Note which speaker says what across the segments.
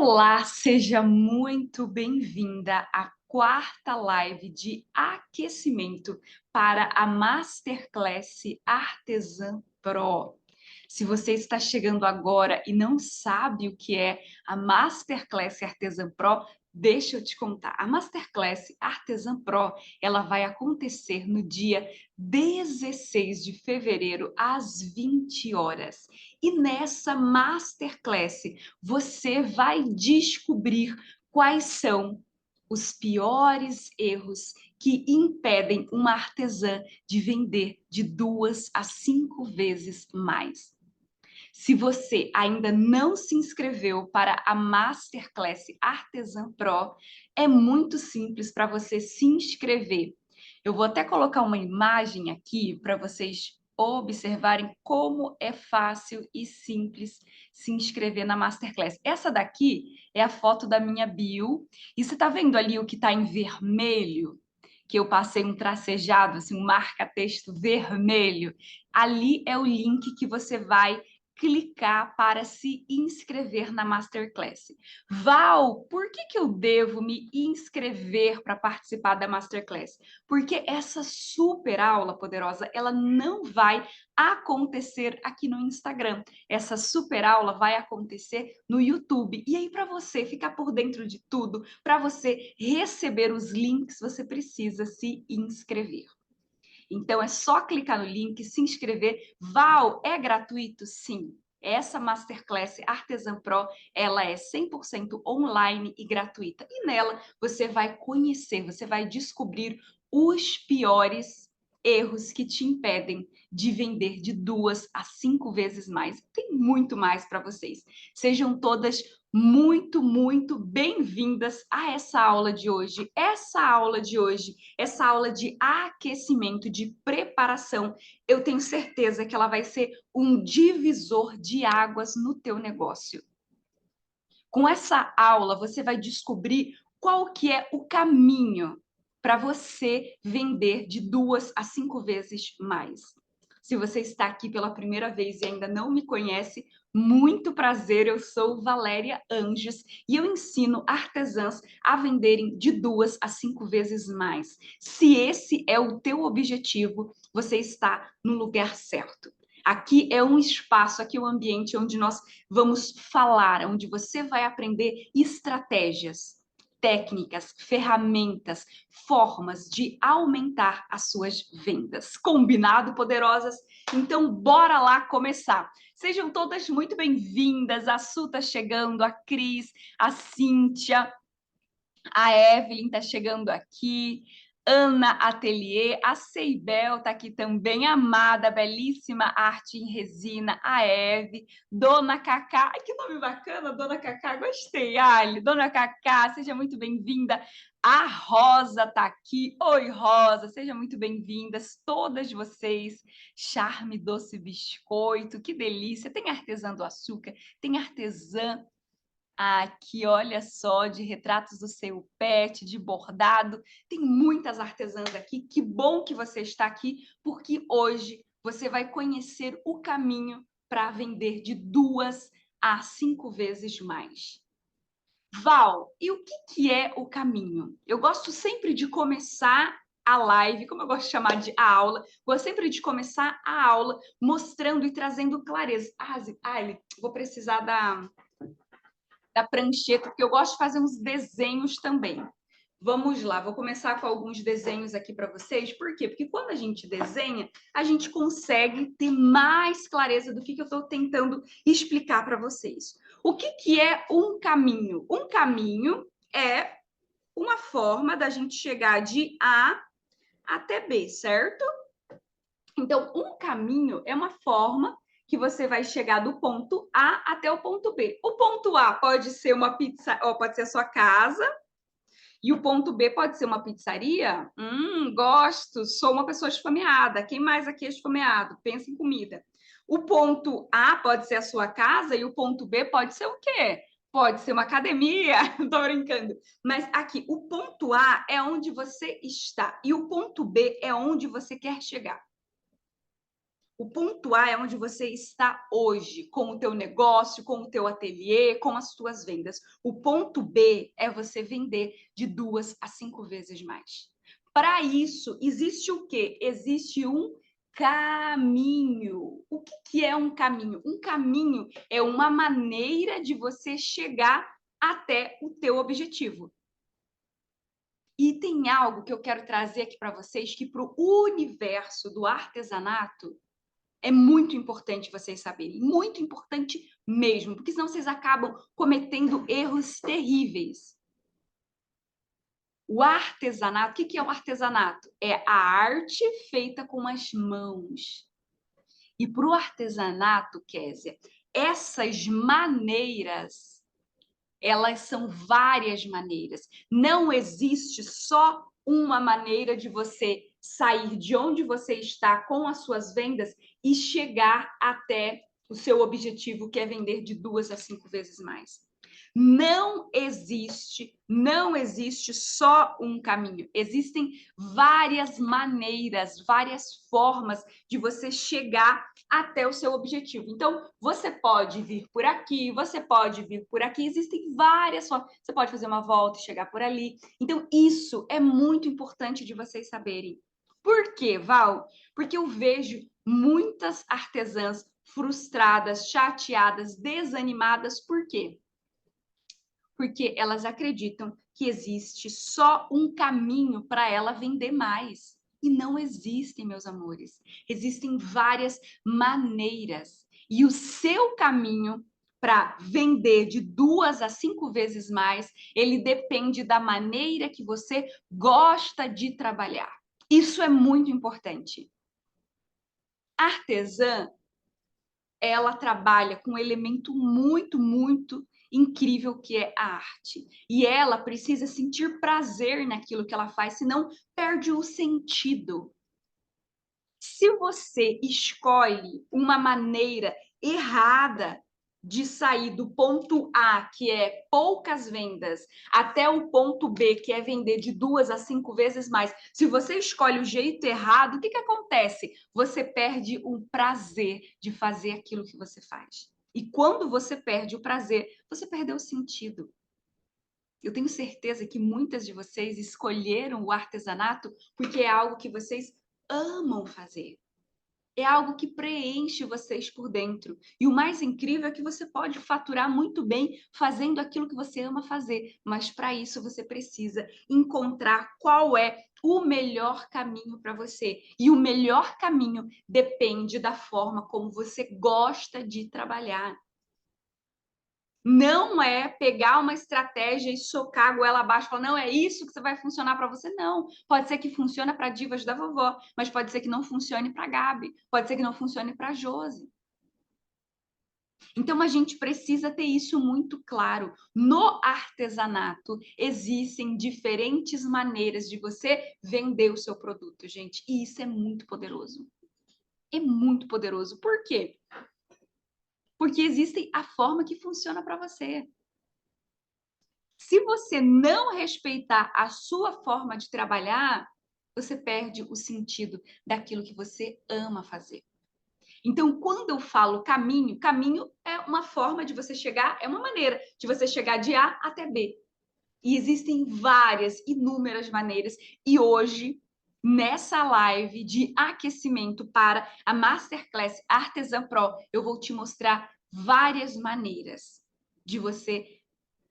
Speaker 1: Olá, seja muito bem-vinda à quarta live de aquecimento para a Masterclass Artesã Pro. Se você está chegando agora e não sabe o que é a Masterclass Artesã Pro, deixa eu te contar. A Masterclass Artesã Pro, ela vai acontecer no dia 16 de fevereiro, às 20 horas. E nessa Masterclass, você vai descobrir quais são os piores erros que impedem uma artesã de vender de 2 a 5 vezes mais. Se você ainda não se inscreveu para a Masterclass Artesã Pro, é muito simples para você se inscrever. Eu vou até colocar uma imagem aqui para vocês observarem como é fácil e simples se inscrever na Masterclass. Essa daqui é a foto da minha bio. E você está vendo ali o que está em vermelho? Que eu passei um tracejado, assim, um marca-texto vermelho. Ali é o link que você vai clicar para se inscrever na Masterclass. Val, por que eu devo me inscrever para participar da Masterclass? Porque essa super aula poderosa, ela não vai acontecer aqui no Instagram. Essa super aula vai acontecer no YouTube. E aí, para você ficar por dentro de tudo, para você receber os links, você precisa se inscrever. Então, é só clicar no link, se inscrever. Val, é gratuito? Sim. Essa Masterclass Artesã Pro, ela é 100% online e gratuita. E nela você vai conhecer, você vai descobrir os piores erros que te impedem de vender de 2 a 5 vezes mais. Tem muito mais para vocês. Sejam todas muito bem-vindas a essa aula de hoje. Essa aula de aquecimento, de preparação, eu tenho certeza que ela vai ser um divisor de águas no teu negócio. Com essa aula, você vai descobrir qual que é o caminho para você vender de 2 a 5 vezes mais. Se você está aqui pela primeira vez e ainda não me conhece, muito prazer, eu sou Valéria Anjos e eu ensino artesãs a venderem de 2 a 5 vezes mais. Se esse é o teu objetivo, você está no lugar certo. Aqui é um espaço, aqui é um ambiente onde nós vamos falar, onde você vai aprender estratégias, técnicas, ferramentas, formas de aumentar as suas vendas. Combinado, poderosas? Então, bora lá começar. Sejam todas muito bem-vindas. A Su está chegando, a Cris, a Cíntia, a Evelyn está chegando aqui. Ana Atelier, a Ceibel está aqui também, amada, belíssima arte em resina, a Eve, Dona Cacá, ai, que nome bacana, Dona Cacá, gostei, Ali, Dona Cacá, seja muito bem-vinda, a Rosa está aqui, oi Rosa, sejam muito bem-vindas, todas vocês, Charme Doce Biscoito, que delícia, tem artesã do açúcar, tem artesã aqui, olha só, de retratos do seu pet, de bordado. Tem muitas artesãs aqui. Que bom que você está aqui, porque hoje você vai conhecer o caminho para vender de 2 a 5 vezes mais. Val, e o que é o caminho? Eu gosto sempre de começar a live, como eu gosto de chamar de a aula, gosto sempre de começar a aula mostrando e trazendo clareza. Vou precisar da prancheta, porque eu gosto de fazer uns desenhos também. Vamos lá, vou começar com alguns desenhos aqui para vocês. Por quê? Porque quando a gente desenha, a gente consegue ter mais clareza do que eu estou tentando explicar para vocês. O que é um caminho? Um caminho é uma forma da gente chegar de A até B, certo? Então, um caminho é uma forma que você vai chegar do ponto A até o ponto B. O ponto A pode ser uma pizza, ou pode ser a sua casa, e o ponto B pode ser uma pizzaria. Gosto, sou uma pessoa esfomeada. Quem mais aqui é esfomeado? Pensa em comida. O ponto A pode ser a sua casa e o ponto B pode ser o quê? Pode ser uma academia, tô brincando. Mas aqui, o ponto A é onde você está e o ponto B é onde você quer chegar. O ponto A é onde você está hoje, com o teu negócio, com o teu ateliê, com as tuas vendas. O ponto B é você vender de 2 a 5 vezes mais. Para isso, existe o quê? Existe um caminho. O que é um caminho? Um caminho é uma maneira de você chegar até o teu objetivo. E tem algo que eu quero trazer aqui para vocês, que para o universo do artesanato é muito importante vocês saberem, muito importante mesmo, porque senão vocês acabam cometendo erros terríveis. O artesanato, o que é o artesanato? É a arte feita com as mãos. E para o artesanato, Kézia, essas maneiras, elas são várias maneiras. Não existe só uma maneira de você sair de onde você está com as suas vendas e chegar até o seu objetivo, que é vender de 2 a 5 vezes mais. Não existe só um caminho. Existem várias maneiras, várias formas de você chegar até o seu objetivo. Então, você pode vir por aqui, você pode vir por aqui, existem várias formas. Você pode fazer uma volta e chegar por ali. Então, isso é muito importante de vocês saberem. Por quê, Val? Porque eu vejo muitas artesãs frustradas, chateadas, desanimadas. Por quê? Porque elas acreditam que existe só um caminho para ela vender mais. E não existem, meus amores. Existem várias maneiras. E o seu caminho para vender de 2 a 5 vezes mais, ele depende da maneira que você gosta de trabalhar. Isso é muito importante. A artesã, ela trabalha com um elemento muito incrível que é a arte. E ela precisa sentir prazer naquilo que ela faz, senão perde o sentido. Se você escolhe uma maneira errada de sair do ponto A, que é poucas vendas, até o ponto B, que é vender de 2 a 5 vezes mais, se você escolhe o jeito errado, o que acontece? Você perde o prazer de fazer aquilo que você faz. E quando você perde o prazer, você perdeu o sentido. Eu tenho certeza que muitas de vocês escolheram o artesanato porque é algo que vocês amam fazer. É algo que preenche vocês por dentro. E o mais incrível é que você pode faturar muito bem fazendo aquilo que você ama fazer. Mas para isso você precisa encontrar qual é o melhor caminho para você. E o melhor caminho depende da forma como você gosta de trabalhar. Não é pegar uma estratégia e socar a goela abaixo e falar, não, é isso que vai funcionar para você. Não. Pode ser que funcione para divas da vovó, mas pode ser que não funcione para Gabi, pode ser que não funcione para Josi. Então, a gente precisa ter isso muito claro. No artesanato, existem diferentes maneiras de você vender o seu produto, gente. E isso é muito poderoso. É muito poderoso. Por quê? Porque existe a forma que funciona para você. Se você não respeitar a sua forma de trabalhar, você perde o sentido daquilo que você ama fazer. Então, quando eu falo caminho, caminho é uma forma de você chegar, é uma maneira de você chegar de A até B. E existem várias, inúmeras maneiras. E hoje, nessa live de aquecimento para a Masterclass Artesã Pro, eu vou te mostrar várias maneiras de você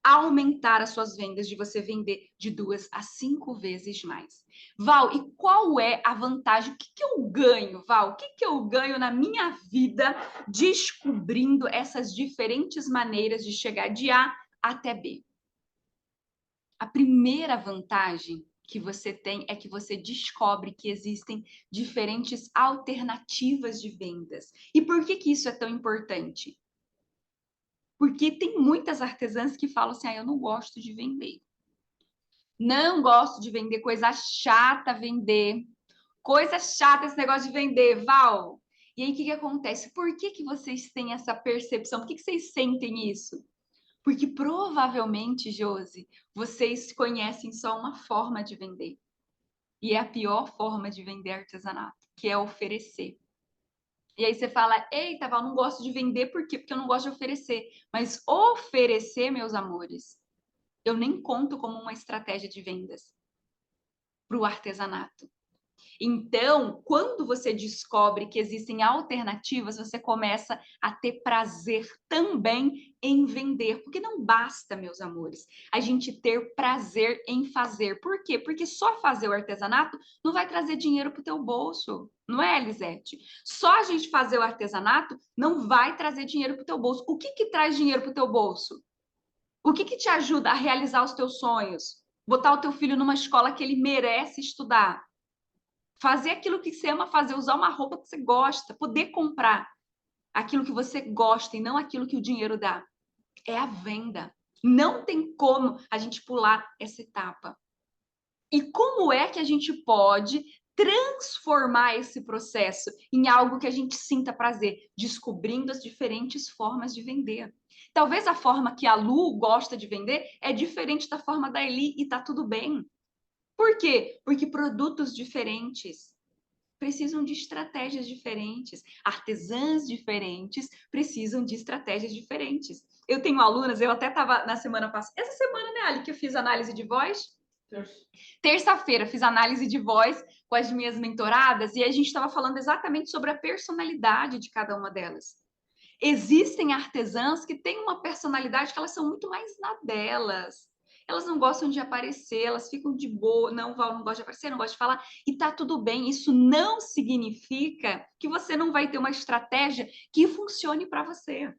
Speaker 1: aumentar as suas vendas, de você vender de 2 a 5 vezes mais. Val, e qual é a vantagem? O que eu ganho, Val? O que eu ganho na minha vida descobrindo essas diferentes maneiras de chegar de A até B? A primeira vantagem que você tem é que você descobre que existem diferentes alternativas de vendas. E por que isso é tão importante? Porque tem muitas artesãs que falam assim: ah, eu não gosto de vender. Não gosto de vender, coisa chata vender. Coisa chata esse negócio de vender, Val. E aí, o que acontece? Por que vocês têm essa percepção? Por que vocês sentem isso? Porque provavelmente, Josi, vocês conhecem só uma forma de vender. E é a pior forma de vender artesanato, que é oferecer. E aí você fala, eita, Val, não gosto de vender, por quê? Porque eu não gosto de oferecer. Mas oferecer, meus amores, eu nem conto como uma estratégia de vendas para o artesanato. Então, quando você descobre que existem alternativas, você começa a ter prazer também em vender. Porque não basta, meus amores, a gente ter prazer em fazer. Por quê? Porque só fazer o artesanato não vai trazer dinheiro para o teu bolso. Não é, Elisete? Só a gente fazer o artesanato não vai trazer dinheiro para o teu bolso. O que que traz dinheiro para o teu bolso? O que que te ajuda a realizar os teus sonhos? Botar o teu filho numa escola que ele merece estudar. Fazer aquilo que você ama fazer, usar uma roupa que você gosta, poder comprar aquilo que você gosta e não aquilo que o dinheiro dá. É a venda. Não tem como a gente pular essa etapa. E como é que a gente pode transformar esse processo em algo que a gente sinta prazer, descobrindo as diferentes formas de vender? Talvez a forma que a Lu gosta de vender é diferente da forma da Eli e tá tudo bem. Por quê? Porque produtos diferentes precisam de estratégias diferentes, artesãs diferentes precisam de estratégias diferentes. Eu tenho alunas, eu até estava na semana passada, essa semana, né, Ali, que eu fiz análise de voz. Terça-feira fiz análise de voz com as minhas mentoradas e a gente estava falando exatamente sobre a personalidade de cada uma delas. Existem artesãs que têm uma personalidade que elas são muito mais na delas. Elas não gostam de aparecer, elas ficam de boa, não, Val, não gosta de aparecer, não gosta de falar, e tá tudo bem. Isso não significa que você não vai ter uma estratégia que funcione para você.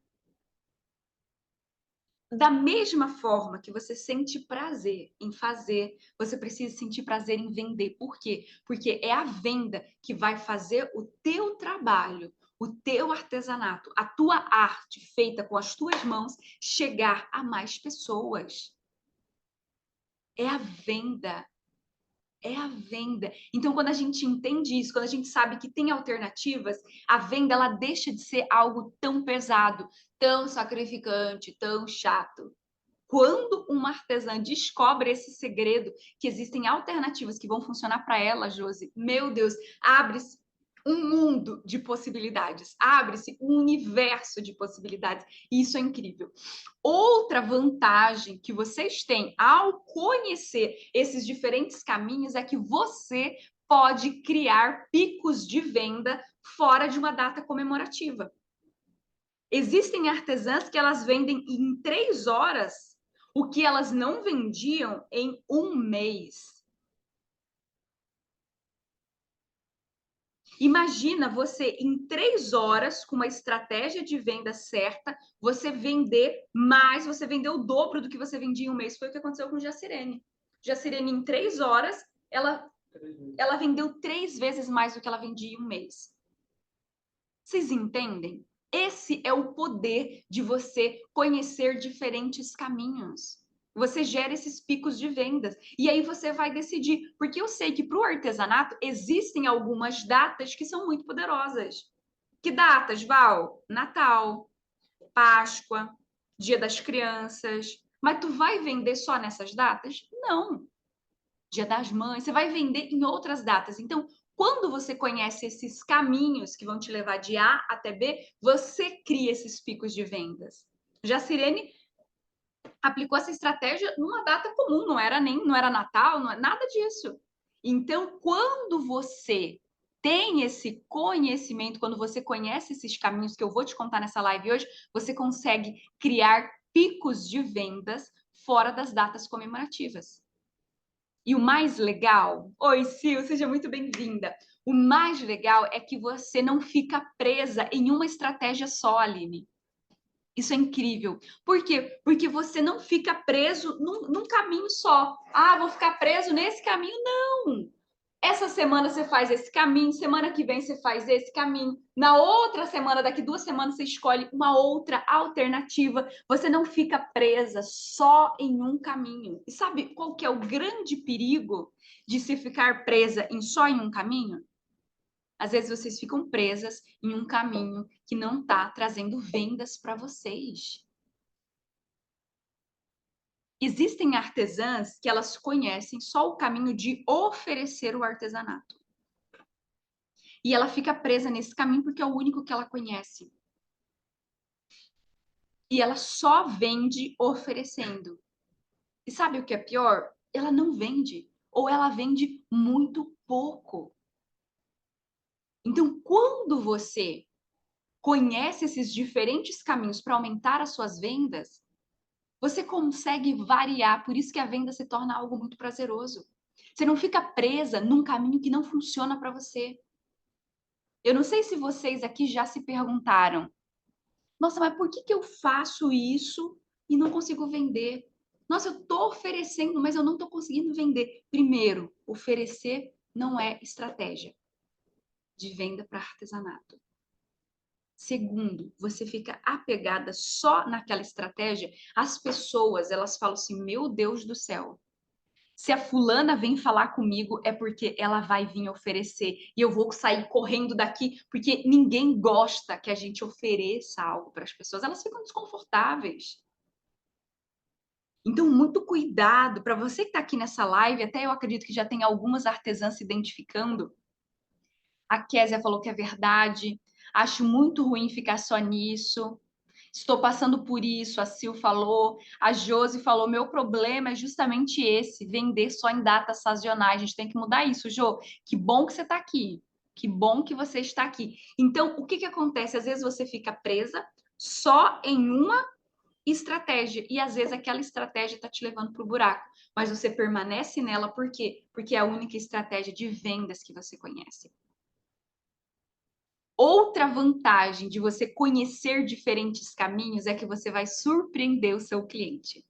Speaker 1: Da mesma forma que você sente prazer em fazer, você precisa sentir prazer em vender. Por quê? Porque é a venda que vai fazer o teu trabalho, o teu artesanato, a tua arte feita com as tuas mãos chegar a mais pessoas. É a venda. É a venda. Então, quando a gente entende isso, quando a gente sabe que tem alternativas, a venda ela deixa de ser algo tão pesado, tão sacrificante, tão chato. Quando uma artesã descobre esse segredo, que existem alternativas que vão funcionar para ela, Josi, meu Deus, abre-se um mundo de possibilidades, abre-se um universo de possibilidades, e isso é incrível. Outra vantagem que vocês têm ao conhecer esses diferentes caminhos é que você pode criar picos de venda fora de uma data comemorativa. Existem artesãs que elas vendem em 3 horas o que elas não vendiam em um mês. Imagina você em 3 horas, com uma estratégia de venda certa, você vender mais, você vender o dobro do que você vendia em um mês. Foi o que aconteceu com Jacirene. Jacirene, em 3 horas, ela vendeu 3 vezes mais do que ela vendia em um mês. Vocês entendem? Esse é o poder de você conhecer diferentes caminhos. Você gera esses picos de vendas. E aí você vai decidir. Porque eu sei que para o artesanato existem algumas datas que são muito poderosas. Que datas, Val? Natal, Páscoa, Dia das Crianças. Mas tu vai vender só nessas datas? Não. Dia das Mães, você vai vender em outras datas. Então, quando você conhece esses caminhos que vão te levar de A até B, você cria esses picos de vendas. Já a Sirene aplicou essa estratégia numa data comum, não era Natal, não é nada disso. Então, quando você tem esse conhecimento, quando você conhece esses caminhos que eu vou te contar nessa live hoje, você consegue criar picos de vendas fora das datas comemorativas. E o mais legal, oi, Sil, seja muito bem-vinda. O mais legal é que você não fica presa em uma estratégia só, Aline. Isso é incrível. Por quê? Porque você não fica preso num caminho só. Ah, vou ficar preso nesse caminho? Não! Essa semana você faz esse caminho, semana que vem você faz esse caminho, na outra semana, daqui 2 semanas, você escolhe uma outra alternativa. Você não fica presa só em um caminho. E sabe qual que é o grande perigo de se ficar presa só em um caminho? Às vezes vocês ficam presas em um caminho que não está trazendo vendas para vocês. Existem artesãs que elas conhecem só o caminho de oferecer o artesanato. E ela fica presa nesse caminho porque é o único que ela conhece. E ela só vende oferecendo. E sabe o que é pior? Ela não vende. Ou ela vende muito pouco. Então, quando você conhece esses diferentes caminhos para aumentar as suas vendas, você consegue variar. Por isso que a venda se torna algo muito prazeroso. Você não fica presa num caminho que não funciona para você. Eu não sei se vocês aqui já se perguntaram: nossa, mas por que eu faço isso e não consigo vender? Nossa, eu estou oferecendo, mas eu não estou conseguindo vender. Primeiro, oferecer não é estratégia de venda para artesanato. Segundo, você fica apegada só naquela estratégia. As pessoas, elas falam assim: meu Deus do céu, se a fulana vem falar comigo é porque ela vai vir oferecer e eu vou sair correndo daqui, porque ninguém gosta que a gente ofereça algo para as pessoas. Elas ficam desconfortáveis. Então, muito cuidado para você que está aqui nessa live. Até eu acredito que já tem algumas artesãs se identificando. A Késia falou que é verdade. Acho muito ruim ficar só nisso. Estou passando por isso, a Sil falou, a Josi falou, meu problema é justamente esse, vender só em datas sazonais. A gente tem que mudar isso, Jô. Que bom que você está aqui. Que bom que você está aqui. Então, o que que acontece? Às vezes você fica presa só em uma estratégia e às vezes aquela estratégia está te levando para o buraco, mas você permanece nela por quê? Porque é a única estratégia de vendas que você conhece. Outra vantagem de você conhecer diferentes caminhos é que você vai surpreender o seu cliente.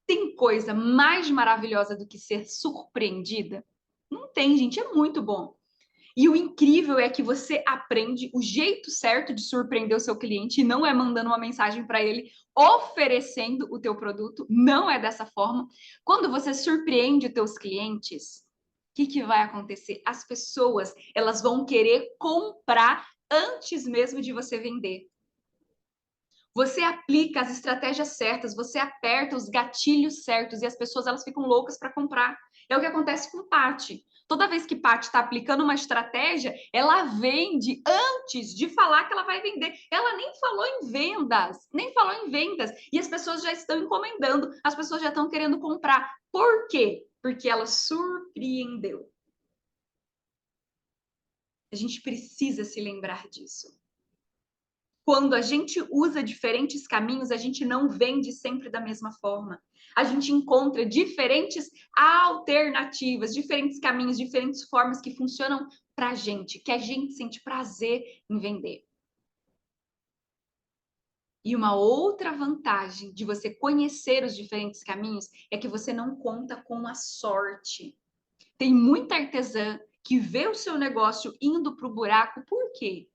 Speaker 1: Tem coisa mais maravilhosa do que ser surpreendida? Não tem, gente, é muito bom. E o incrível é que você aprende o jeito certo de surpreender o seu cliente e não é mandando uma mensagem para ele oferecendo o teu produto, não é dessa forma. Quando você surpreende os teus clientes, o que vai acontecer? As pessoas, elas vão querer comprar antes mesmo de você vender. Você aplica as estratégias certas, você aperta os gatilhos certos e as pessoas elas ficam loucas para comprar. É o que acontece com Paty. Toda vez que Paty está aplicando uma estratégia, ela vende antes de falar que ela vai vender. Ela nem falou em vendas, nem falou em vendas. E as pessoas já estão encomendando, as pessoas já estão querendo comprar. Por quê? Porque ela surpreendeu. A gente precisa se lembrar disso. Quando a gente usa diferentes caminhos, a gente não vende sempre da mesma forma. A gente encontra diferentes alternativas, diferentes caminhos, diferentes formas que funcionam para a gente, que a gente sente prazer em vender. E uma outra vantagem de você conhecer os diferentes caminhos é que você não conta com a sorte. Tem muita artesã que vê o seu negócio indo para o buraco, por quê?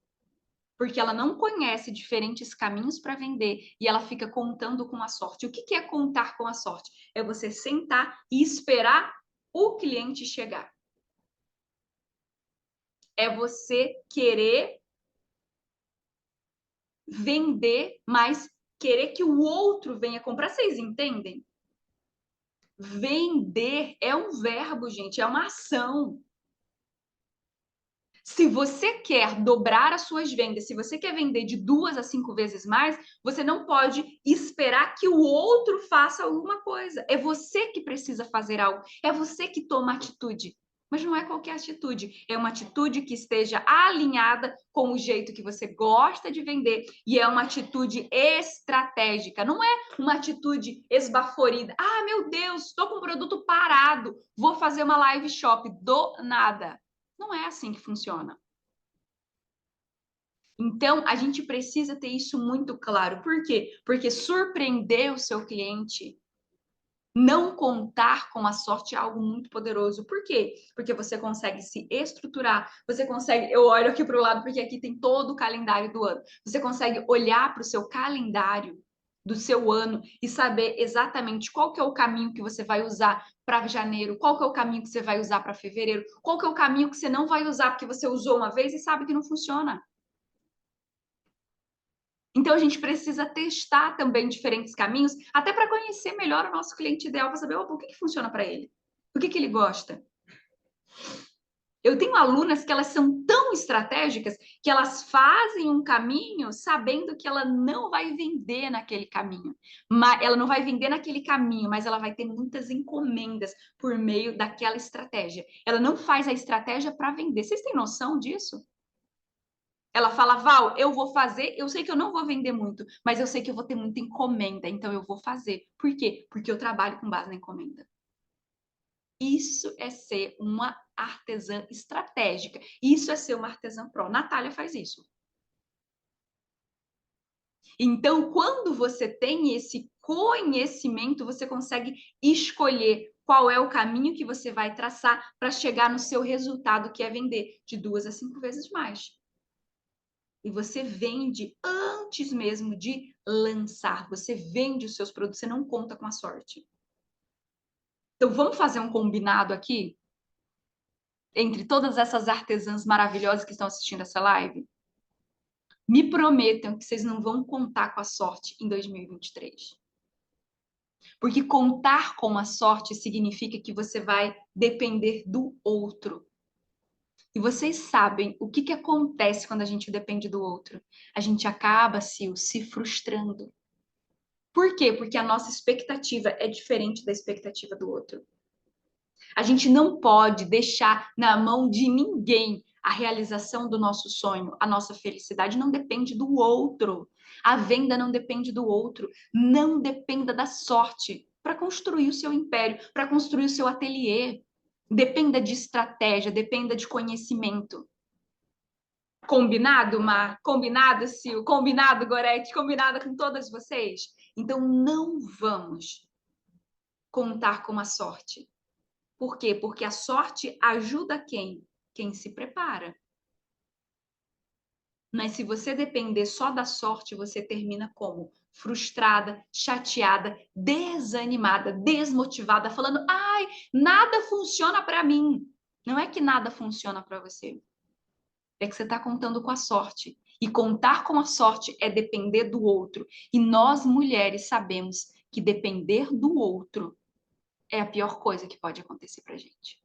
Speaker 1: Porque ela não conhece diferentes caminhos para vender e ela fica contando com a sorte. O que é contar com a sorte? É você sentar e esperar o cliente chegar. É você querer vender, mas querer que o outro venha comprar. Vocês entendem? Vender é um verbo, gente, é uma ação. Se você quer dobrar as suas vendas, se você quer vender de 2 a 5 vezes mais, você não pode esperar que o outro faça alguma coisa. É você que precisa fazer algo. É você que toma atitude. Mas não é qualquer atitude. É uma atitude que esteja alinhada com o jeito que você gosta de vender. E é uma atitude estratégica. Não é uma atitude esbaforida. Ah, meu Deus, estou com o produto parado. Vou fazer uma live shop. Do nada. Não é assim que funciona. Então, a gente precisa ter isso muito claro. Por quê? Porque surpreender o seu cliente, não contar com a sorte é algo muito poderoso. Por quê? Porque você consegue se estruturar, você consegue. Eu olho aqui para o lado porque aqui tem todo o calendário do ano. Você consegue olhar para o seu calendário do seu ano e saber exatamente qual que é o caminho que você vai usar para janeiro, qual que é o caminho que você vai usar para fevereiro, qual que é o caminho que você não vai usar porque você usou uma vez e sabe que não funciona. Então, a gente precisa testar também diferentes caminhos, até para conhecer melhor o nosso cliente ideal, para saber o que funciona para ele, o que ele gosta. Eu tenho alunas que elas são tão estratégicas que elas fazem um caminho sabendo que ela não vai vender naquele caminho. Mas ela não vai vender naquele caminho, mas ela vai ter muitas encomendas por meio daquela estratégia. Ela não faz a estratégia para vender. Vocês têm noção disso? Ela fala, Val, eu vou fazer, eu sei que eu não vou vender muito, mas eu sei que eu vou ter muita encomenda, então eu vou fazer. Por quê? Porque eu trabalho com base na encomenda. Isso é ser uma artesã estratégica. Isso é ser uma artesã pró. Natália faz isso. Então, quando você tem esse conhecimento, você consegue escolher qual é o caminho que você vai traçar para chegar no seu resultado, que é vender de 2 a 5 vezes mais. E você vende antes mesmo de lançar. Você vende os seus produtos, você não conta com a sorte. Então, vamos fazer um combinado aqui? Entre todas essas artesãs maravilhosas que estão assistindo essa live? Me prometam que vocês não vão contar com a sorte em 2023. Porque contar com a sorte significa que você vai depender do outro. E vocês sabem o que acontece quando a gente depende do outro. A gente acaba se frustrando. Por quê? Porque a nossa expectativa é diferente da expectativa do outro. A gente não pode deixar na mão de ninguém a realização do nosso sonho. A nossa felicidade não depende do outro. A venda não depende do outro. Não dependa da sorte para construir o seu império, para construir o seu ateliê. Dependa de estratégia, dependa de conhecimento. Combinado, Mar? Combinado, Sil? Combinado, Gorete? Combinado com todas vocês? Então, não vamos contar com a sorte. Por quê? Porque a sorte ajuda quem? Quem se prepara. Mas se você depender só da sorte, você termina como? Frustrada, chateada, desanimada, desmotivada, falando: ai, nada funciona para mim. Não é que nada funciona para você. É que você está contando com a sorte. E contar com a sorte é depender do outro. E nós, mulheres, sabemos que depender do outro é a pior coisa que pode acontecer para gente.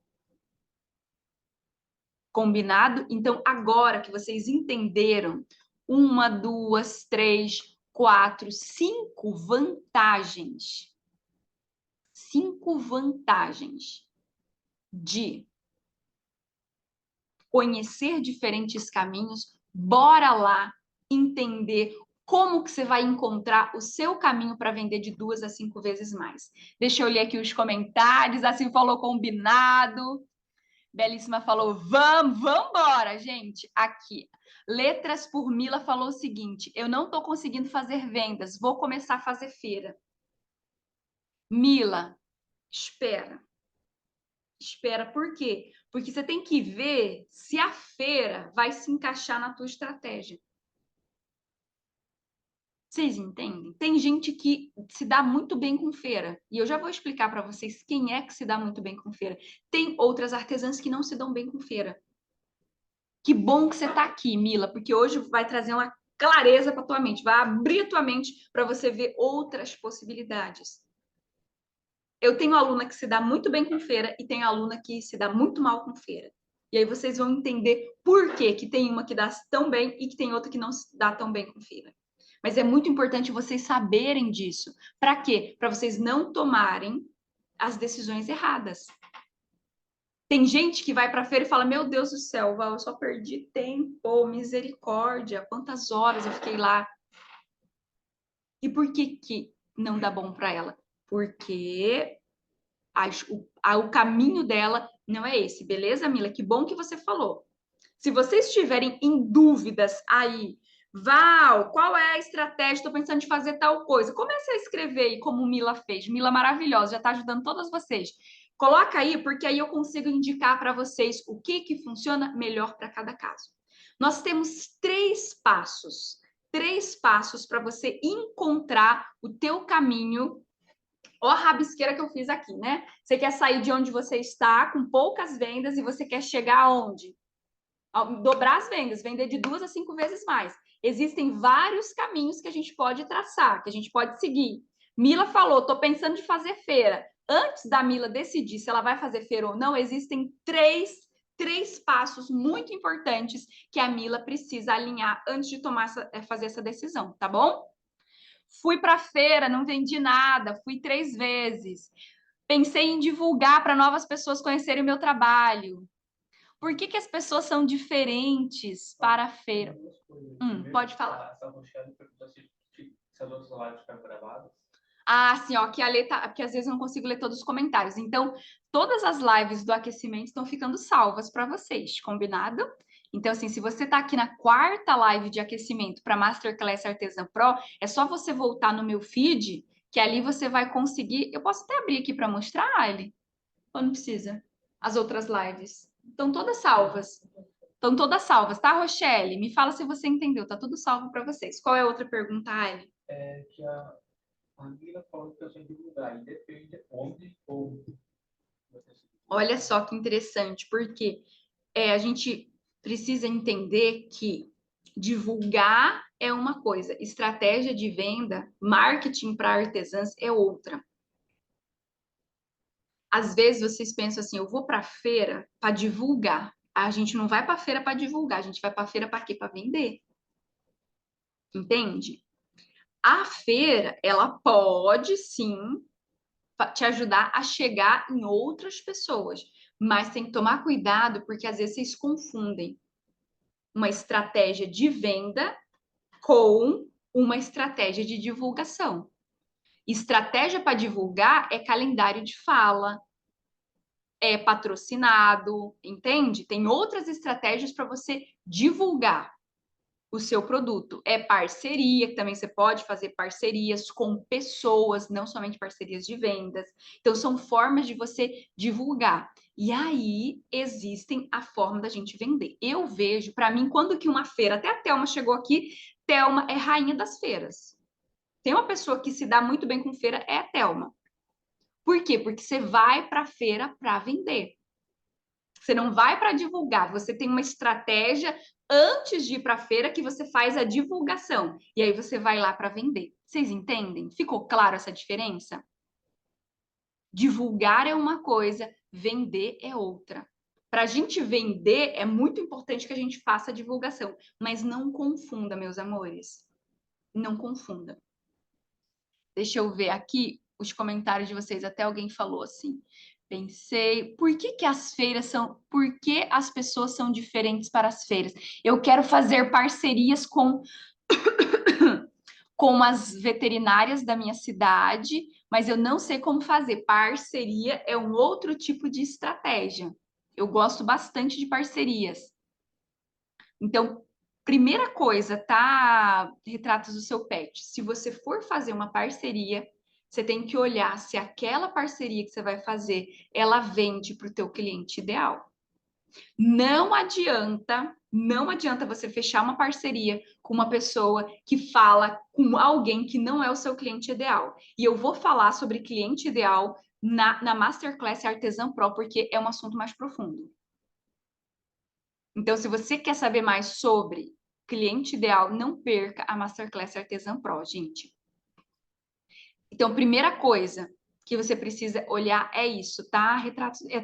Speaker 1: Combinado? Então, agora que vocês entenderam 1, 2, 3, 4, 5 vantagens. 5 vantagens de conhecer diferentes caminhos. Bora lá entender como que você vai encontrar o seu caminho para vender de 2 a 5 vezes mais. Deixa eu ler aqui os comentários. Assim falou combinado. Belíssima falou, vamos embora, gente. Aqui. Letras por Mila falou o seguinte, eu não estou conseguindo fazer vendas, vou começar a fazer feira. Mila, espera. Espera, por quê? Porque você tem que ver se a feira vai se encaixar na tua estratégia. Vocês entendem? Tem gente que se dá muito bem com feira. E eu já vou explicar para vocês quem é que se dá muito bem com feira. Tem outras artesãs que não se dão bem com feira. Que bom que você está aqui, Mila, porque hoje vai trazer uma clareza para tua mente, vai abrir a tua mente para você ver outras possibilidades. Eu tenho aluna que se dá muito bem com feira e tenho aluna que se dá muito mal com feira. E aí vocês vão entender por que tem uma que dá tão bem e que tem outra que não se dá tão bem com feira. Mas é muito importante vocês saberem disso. Para quê? Para vocês não tomarem as decisões erradas. Tem gente que vai para a feira e fala: Meu Deus do céu, Val, eu só perdi tempo, misericórdia, quantas horas eu fiquei lá. E por que não dá bom para ela? Porque o caminho dela não é esse, beleza, Mila? Que bom que você falou. Se vocês estiverem em dúvidas aí, Val, qual é a estratégia? Estou pensando em fazer tal coisa. Comece a escrever aí como Mila fez. Mila maravilhosa, já está ajudando todas vocês. Coloca aí, porque aí eu consigo indicar para vocês o que funciona melhor para cada caso. Nós temos 3 passos. 3 passos para você encontrar o teu caminho. Ó a rabisqueira que eu fiz aqui, né? Você quer sair de onde você está com poucas vendas e você quer chegar aonde? Dobrar as vendas, vender de 2 a 5 vezes mais. Existem vários caminhos que a gente pode traçar, que a gente pode seguir. Mila falou, estou pensando em fazer feira. Antes da Mila decidir se ela vai fazer feira ou não, existem 3 3 passos muito importantes que a Mila precisa alinhar antes de fazer essa decisão, tá bom? Fui para a feira, não vendi nada, fui 3 vezes. Pensei em divulgar para novas pessoas conhecerem o meu trabalho. Por que as pessoas são diferentes para a feira? Pode falar.
Speaker 2: Se as outras lives ficaram gravadas.
Speaker 1: Ah, sim, ó, que a letra, porque às vezes eu não consigo ler todos os comentários. Então, todas as lives do aquecimento estão ficando salvas para vocês, combinado? Então, assim, se você está aqui na 4ª live de aquecimento para Masterclass Artesã Pro, é só você voltar no meu feed, que ali você vai conseguir. Eu posso até abrir aqui para mostrar, Ali? Ou não precisa? As outras lives. Estão todas salvas. Estão todas salvas, tá, Rochelle? Me fala se você entendeu. Tá tudo salvo para vocês. Qual é a outra pergunta, Ali?
Speaker 2: É que a Mila falou que eu tinha que divulgar, e depende onde ou.
Speaker 1: Olha só que interessante, porque a gente precisa entender que divulgar é uma coisa, estratégia de venda, marketing para artesãs é outra. Às vezes vocês pensam assim, eu vou para a feira para divulgar. A gente não vai para a feira para divulgar, a gente vai para a feira para quê? Para vender. Entende? A feira, ela pode sim te ajudar a chegar em outras pessoas, mas tem que tomar cuidado porque às vezes vocês confundem uma estratégia de venda com uma estratégia de divulgação. Estratégia para divulgar é calendário de fala, é patrocinado, entende? Tem outras estratégias para você divulgar o seu produto. É parceria, que também você pode fazer parcerias com pessoas, não somente parcerias de vendas. Então, são formas de você divulgar. E aí, existem a forma da gente vender. Eu vejo, para mim, quando que uma feira, até a Thelma chegou aqui, Thelma é rainha das feiras. Tem uma pessoa que se dá muito bem com feira, é a Thelma. Por quê? Porque você vai para a feira para vender. Você não vai para divulgar, você tem uma estratégia antes de ir para a feira que você faz a divulgação. E aí você vai lá para vender. Vocês entendem? Ficou claro essa diferença? Divulgar é uma coisa, vender é outra. Para a gente vender, é muito importante que a gente faça a divulgação, mas não confunda, meus amores. Não confunda. Deixa eu ver aqui os comentários de vocês. Até alguém falou assim. Pensei, por que as pessoas são diferentes para as feiras? Eu quero fazer parcerias com as veterinárias da minha cidade, mas eu não sei como fazer. Parceria é um outro tipo de estratégia. Eu gosto bastante de parcerias. Então, primeira coisa, tá? Retratos do seu pet. Se você for fazer uma parceria, você tem que olhar se aquela parceria que você vai fazer, ela vende para o teu cliente ideal. Não adianta você fechar uma parceria com uma pessoa que fala com alguém que não é o seu cliente ideal. E eu vou falar sobre cliente ideal na Masterclass Artesã Pro, porque é um assunto mais profundo. Então, se você quer saber mais sobre cliente ideal, não perca a Masterclass Artesã Pro, gente. Então, primeira coisa que você precisa olhar é isso, tá? Retratos. É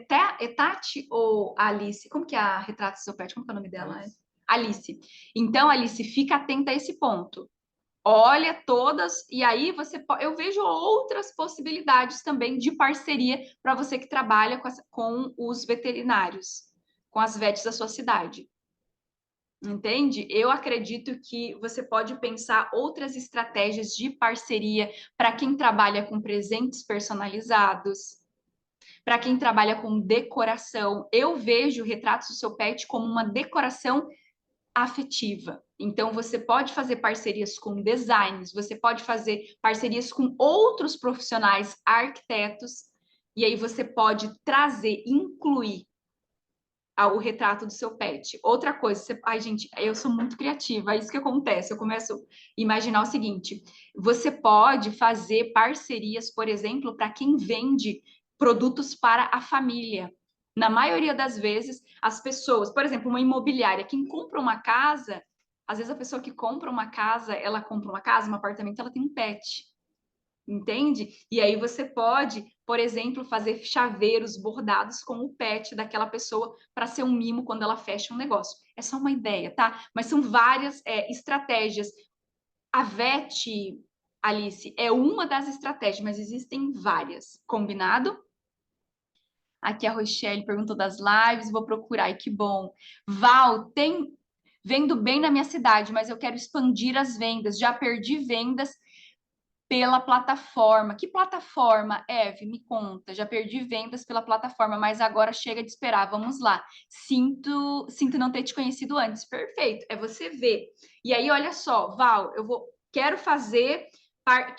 Speaker 1: Tati ou Alice? Como que é a retrato do seu pet? Como que é o nome dela? Alice. Então, Alice, fica atenta a esse ponto. Olha todas, e aí eu vejo outras possibilidades também de parceria para você que trabalha com os veterinários, com as vets da sua cidade. Entende? Eu acredito que você pode pensar outras estratégias de parceria para quem trabalha com presentes personalizados, para quem trabalha com decoração. Eu vejo retratos do seu pet como uma decoração afetiva. Então, você pode fazer parcerias com designs, você pode fazer parcerias com outros profissionais, arquitetos, e aí você pode trazer, incluir o retrato do seu pet. Outra coisa, ai, gente, eu sou muito criativa, é isso que acontece. Eu começo a imaginar o seguinte: você pode fazer parcerias, por exemplo, para quem vende produtos para a família. Na maioria das vezes, as pessoas, por exemplo, uma imobiliária, quem compra uma casa, às vezes a pessoa que compra uma casa, ela compra uma casa, um apartamento, ela tem um pet. Entende? E aí você pode, por exemplo, fazer chaveiros bordados com o pet daquela pessoa para ser um mimo quando ela fecha um negócio. É só uma ideia, tá? Mas são várias estratégias. A VET, Alice, é uma das estratégias, mas existem várias. Combinado? Aqui a Rochelle perguntou das lives, vou procurar. Ai, que bom. Val, vendo bem na minha cidade, mas eu quero expandir as vendas. Já perdi vendas pela plataforma. Que plataforma, Eve? Me conta. Já perdi vendas pela plataforma, mas agora chega de esperar. Vamos lá. Sinto não ter te conhecido antes. Perfeito. É você ver. E aí, olha só, Val,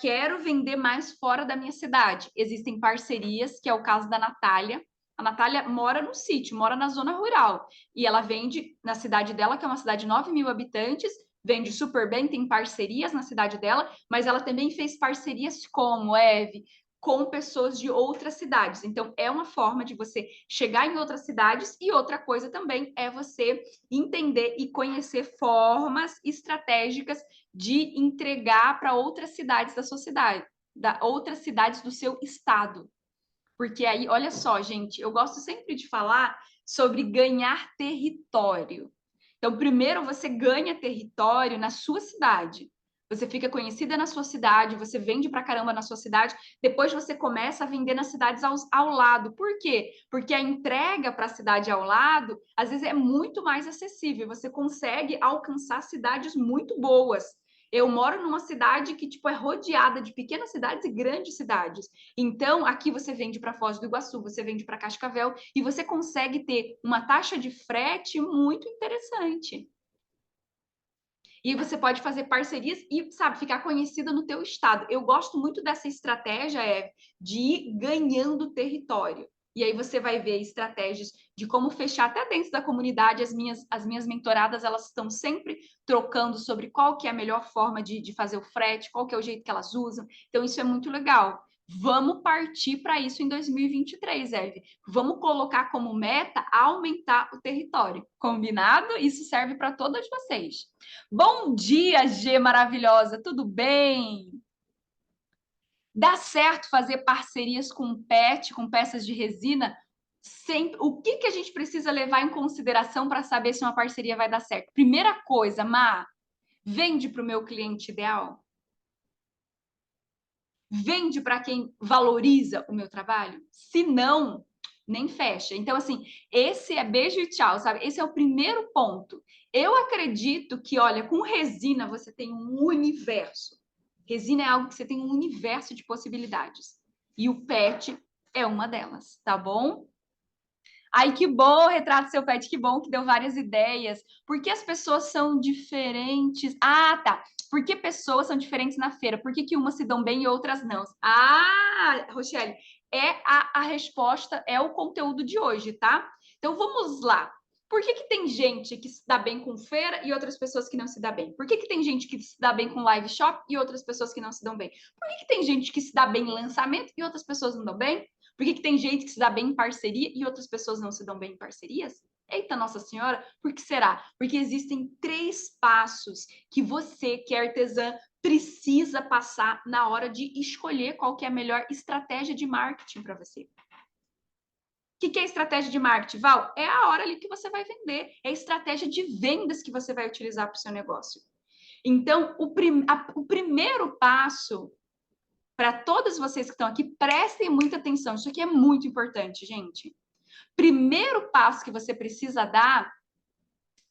Speaker 1: quero vender mais fora da minha cidade. Existem parcerias, que é o caso da Natália. A Natália mora no sítio, mora na zona rural. E ela vende na cidade dela, que é uma cidade de 9 mil habitantes, vende super bem, tem parcerias na cidade dela, mas ela também fez parcerias como, Eve, com pessoas de outras cidades. Então, é uma forma de você chegar em outras cidades e outra coisa também é você entender e conhecer formas estratégicas de entregar para outras cidades da sua cidade, outras cidades do seu estado. Porque aí, olha só, gente, eu gosto sempre de falar sobre ganhar território. Então, primeiro você ganha território na sua cidade. Você fica conhecida na sua cidade, você vende pra caramba na sua cidade, depois você começa a vender nas cidades ao lado. Por quê? Porque a entrega para a cidade ao lado, às vezes, é muito mais acessível. Você consegue alcançar cidades muito boas. Eu moro numa cidade que tipo é rodeada de pequenas cidades e grandes cidades. Então, aqui você vende para Foz do Iguaçu, você vende para Cascavel e você consegue ter uma taxa de frete muito interessante. E você pode fazer parcerias e, sabe, ficar conhecida no teu estado. Eu gosto muito dessa estratégia, de ir ganhando território. E aí você vai ver estratégias de como fechar até dentro da comunidade. As minhas mentoradas, elas estão sempre trocando sobre qual que é a melhor forma de fazer o frete, qual que é o jeito que elas usam. Então, isso é muito legal. Vamos partir para isso em 2023, Eve. Vamos colocar como meta aumentar o território. Combinado? Isso serve para todas vocês. Bom dia, G maravilhosa, tudo bem? Dá certo fazer parcerias com PET, com peças de resina? Sempre. O que a gente precisa levar em consideração para saber se uma parceria vai dar certo? Primeira coisa, Má, vende para o meu cliente ideal? Vende para quem valoriza o meu trabalho? Se não, nem fecha. Então, assim, esse é beijo e tchau, sabe? Esse é o primeiro ponto. Eu acredito que, olha, com resina você tem um universo. Resina é algo que você tem um universo de possibilidades. E o pet é uma delas, tá bom? Ai, que bom, retrato seu pet, que bom que deu várias ideias. Por que as pessoas são diferentes? Ah, tá. Por que pessoas são diferentes na feira? Por que umas se dão bem e outras não? Ah, Rochelle, a resposta é o conteúdo de hoje, tá? Então vamos lá. Por que tem gente que se dá bem com feira e outras pessoas que não se dá bem? Por que tem gente que se dá bem com live shop e outras pessoas que não se dão bem? Por que tem gente que se dá bem em lançamento e outras pessoas não dão bem? Por que tem gente que se dá bem em parceria e outras pessoas não se dão bem em parcerias? Eita, Nossa Senhora, por que será? Porque existem 3 passos que você, que é artesã, precisa passar na hora de escolher qual que é a melhor estratégia de marketing para você. O que é estratégia de marketing, Val? É a hora ali que você vai vender. É a estratégia de vendas que você vai utilizar para o seu negócio. Então, o primeiro passo para todos vocês que estão aqui, prestem muita atenção. Isso aqui é muito importante, gente. Primeiro passo que você precisa dar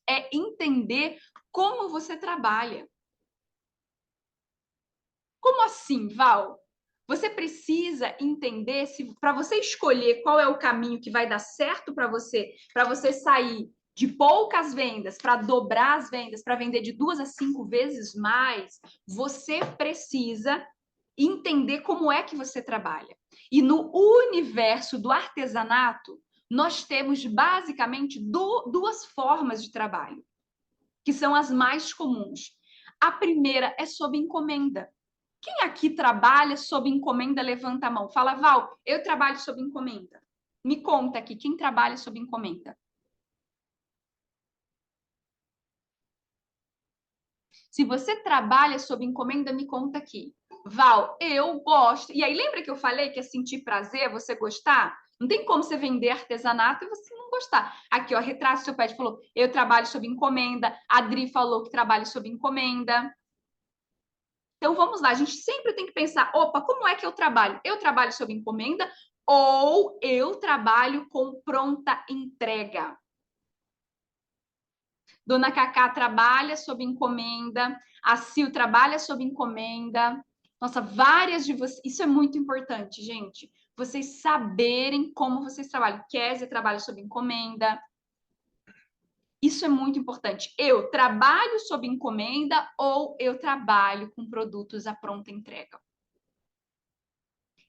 Speaker 1: é entender como você trabalha. Como assim, Val? Você precisa entender se para você escolher qual é o caminho que vai dar certo para você sair de poucas vendas para dobrar as vendas, para vender de 2 a 5 vezes mais, você precisa entender como é que você trabalha. E no universo do artesanato, nós temos basicamente duas formas de trabalho, que são as mais comuns. A primeira é sob encomenda. Quem aqui trabalha sob encomenda, levanta a mão. Fala, Val, eu trabalho sob encomenda. Me conta aqui, quem trabalha sob encomenda? Se você trabalha sob encomenda, me conta aqui. Val, eu gosto. E aí, lembra que eu falei que é sentir prazer, você gostar? Não tem como você vender artesanato e você não gostar. Aqui, ó, Retrato Seu Pet falou, eu trabalho sob encomenda. A Adri falou que trabalha sob encomenda. Então, vamos lá. A gente sempre tem que pensar, opa, como é que eu trabalho? Eu trabalho sob encomenda ou eu trabalho com pronta entrega? Dona Cacá trabalha sob encomenda, a Sil trabalha sob encomenda. Nossa, várias de vocês. Isso é muito importante, gente. Vocês saberem como vocês trabalham. Kézia trabalha sob encomenda. Isso é muito importante. Eu trabalho sob encomenda ou eu trabalho com produtos à pronta entrega?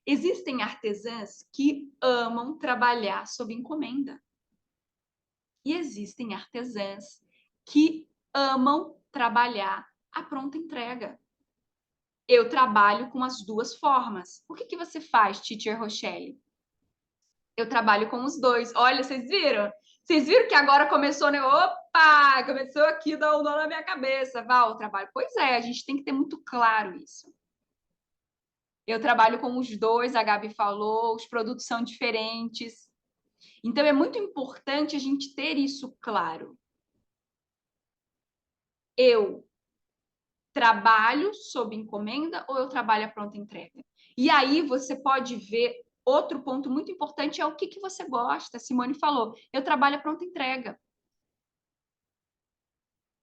Speaker 1: Existem artesãs que amam trabalhar sob encomenda. E existem artesãs que amam trabalhar à pronta entrega. Eu trabalho com as duas formas. O que você faz, Teacher Rochelle? Eu trabalho com os dois. Olha, vocês viram? Vocês viram que agora começou, né? Opa! Começou aqui, dá um nó na minha cabeça. Val, eu trabalho. Pois é, a gente tem que ter muito claro isso. Eu trabalho com os dois, a Gabi falou, os produtos são diferentes. Então, é muito importante a gente ter isso claro. Eu trabalho sob encomenda ou eu trabalho à pronta entrega? E aí você pode ver outro ponto muito importante é o que você gosta. A Simone falou, eu trabalho à pronta entrega.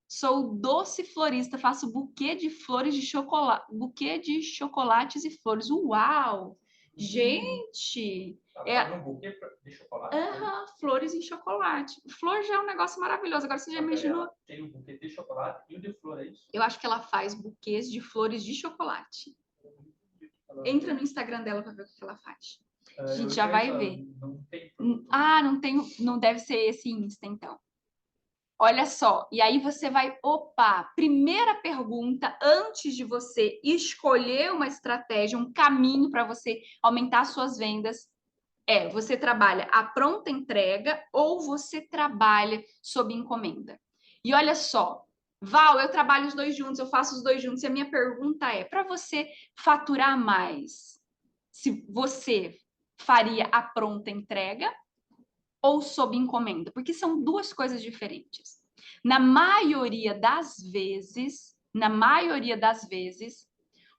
Speaker 1: Sou doce florista, faço buquê de flores de chocolate, buquê de chocolates e flores. Uau! Gente!
Speaker 2: Um buquê de chocolate?
Speaker 1: Flores em chocolate. Flor já é um negócio maravilhoso. Agora você já imaginou?
Speaker 2: Tem o buquê de chocolate e o de flor, é isso?
Speaker 1: Eu acho que ela faz buquês de flores de chocolate. Entra no Instagram dela para ver o que ela faz. A gente já vai ver.
Speaker 2: Não tem.
Speaker 1: Não deve ser esse Insta, então. Olha só, e aí você vai, opa, primeira pergunta, antes de você escolher uma estratégia, um caminho para você aumentar suas vendas, você trabalha a pronta entrega ou você trabalha sob encomenda? E olha só, Val, eu trabalho os dois juntos, eu faço os dois juntos, e a minha pergunta é, para você faturar mais, se você faria a pronta entrega ou sob encomenda? Porque são duas coisas diferentes. Na maioria das vezes,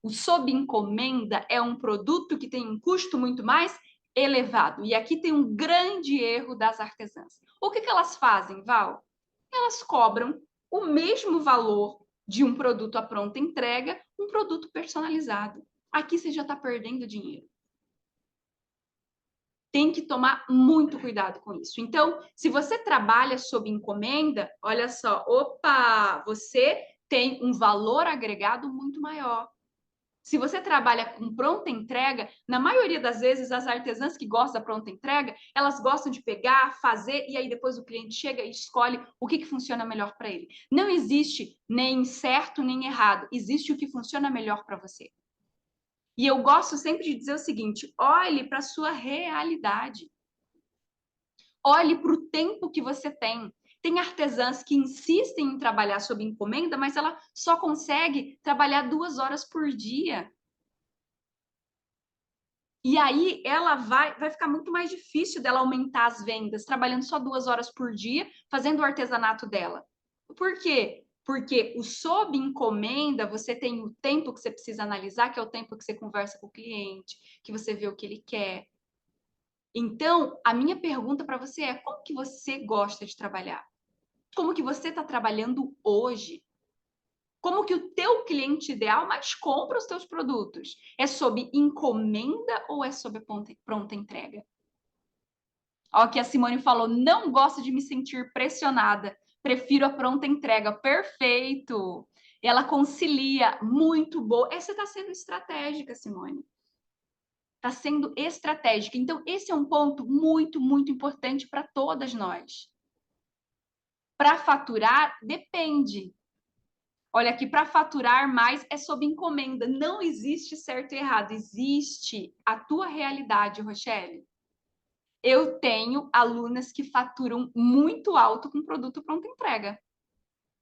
Speaker 1: o sob encomenda é um produto que tem um custo muito mais elevado. E aqui tem um grande erro das artesãs. O que elas fazem, Val? Elas cobram o mesmo valor de um produto à pronta entrega, um produto personalizado. Aqui você já está perdendo dinheiro. Tem que tomar muito cuidado com isso. Então, se você trabalha sob encomenda, olha só, opa, você tem um valor agregado muito maior. Se você trabalha com pronta entrega, na maioria das vezes, as artesãs que gostam da pronta entrega, elas gostam de pegar, fazer, e aí depois o cliente chega e escolhe o que funciona melhor para ele. Não existe nem certo nem errado, existe o que funciona melhor para você. E eu gosto sempre de dizer o seguinte: olhe para a sua realidade. Olhe para o tempo que você tem. Tem artesãs que insistem em trabalhar sob encomenda, mas ela só consegue trabalhar 2 horas por dia. E aí ela vai ficar muito mais difícil dela aumentar as vendas, trabalhando só 2 horas por dia, fazendo o artesanato dela. Por quê? Porque o sob encomenda, você tem o tempo que você precisa analisar, que é o tempo que você conversa com o cliente, que você vê o que ele quer. Então, a minha pergunta para você é: como que você gosta de trabalhar? Como que você está trabalhando hoje? Como que o teu cliente ideal mais compra os teus produtos? É sob encomenda ou é sob pronta entrega? Ó, que a Simone falou, não gosto de me sentir pressionada, prefiro a pronta entrega. Perfeito! Ela concilia, muito boa. Essa está sendo estratégica, Simone. Está sendo estratégica. Então, esse é um ponto muito, muito importante para todas nós. Para faturar, depende. Olha aqui, para faturar mais é sob encomenda. Não existe certo e errado. Existe a tua realidade, Rochelle. Eu tenho alunas que faturam muito alto com produto pronta entrega.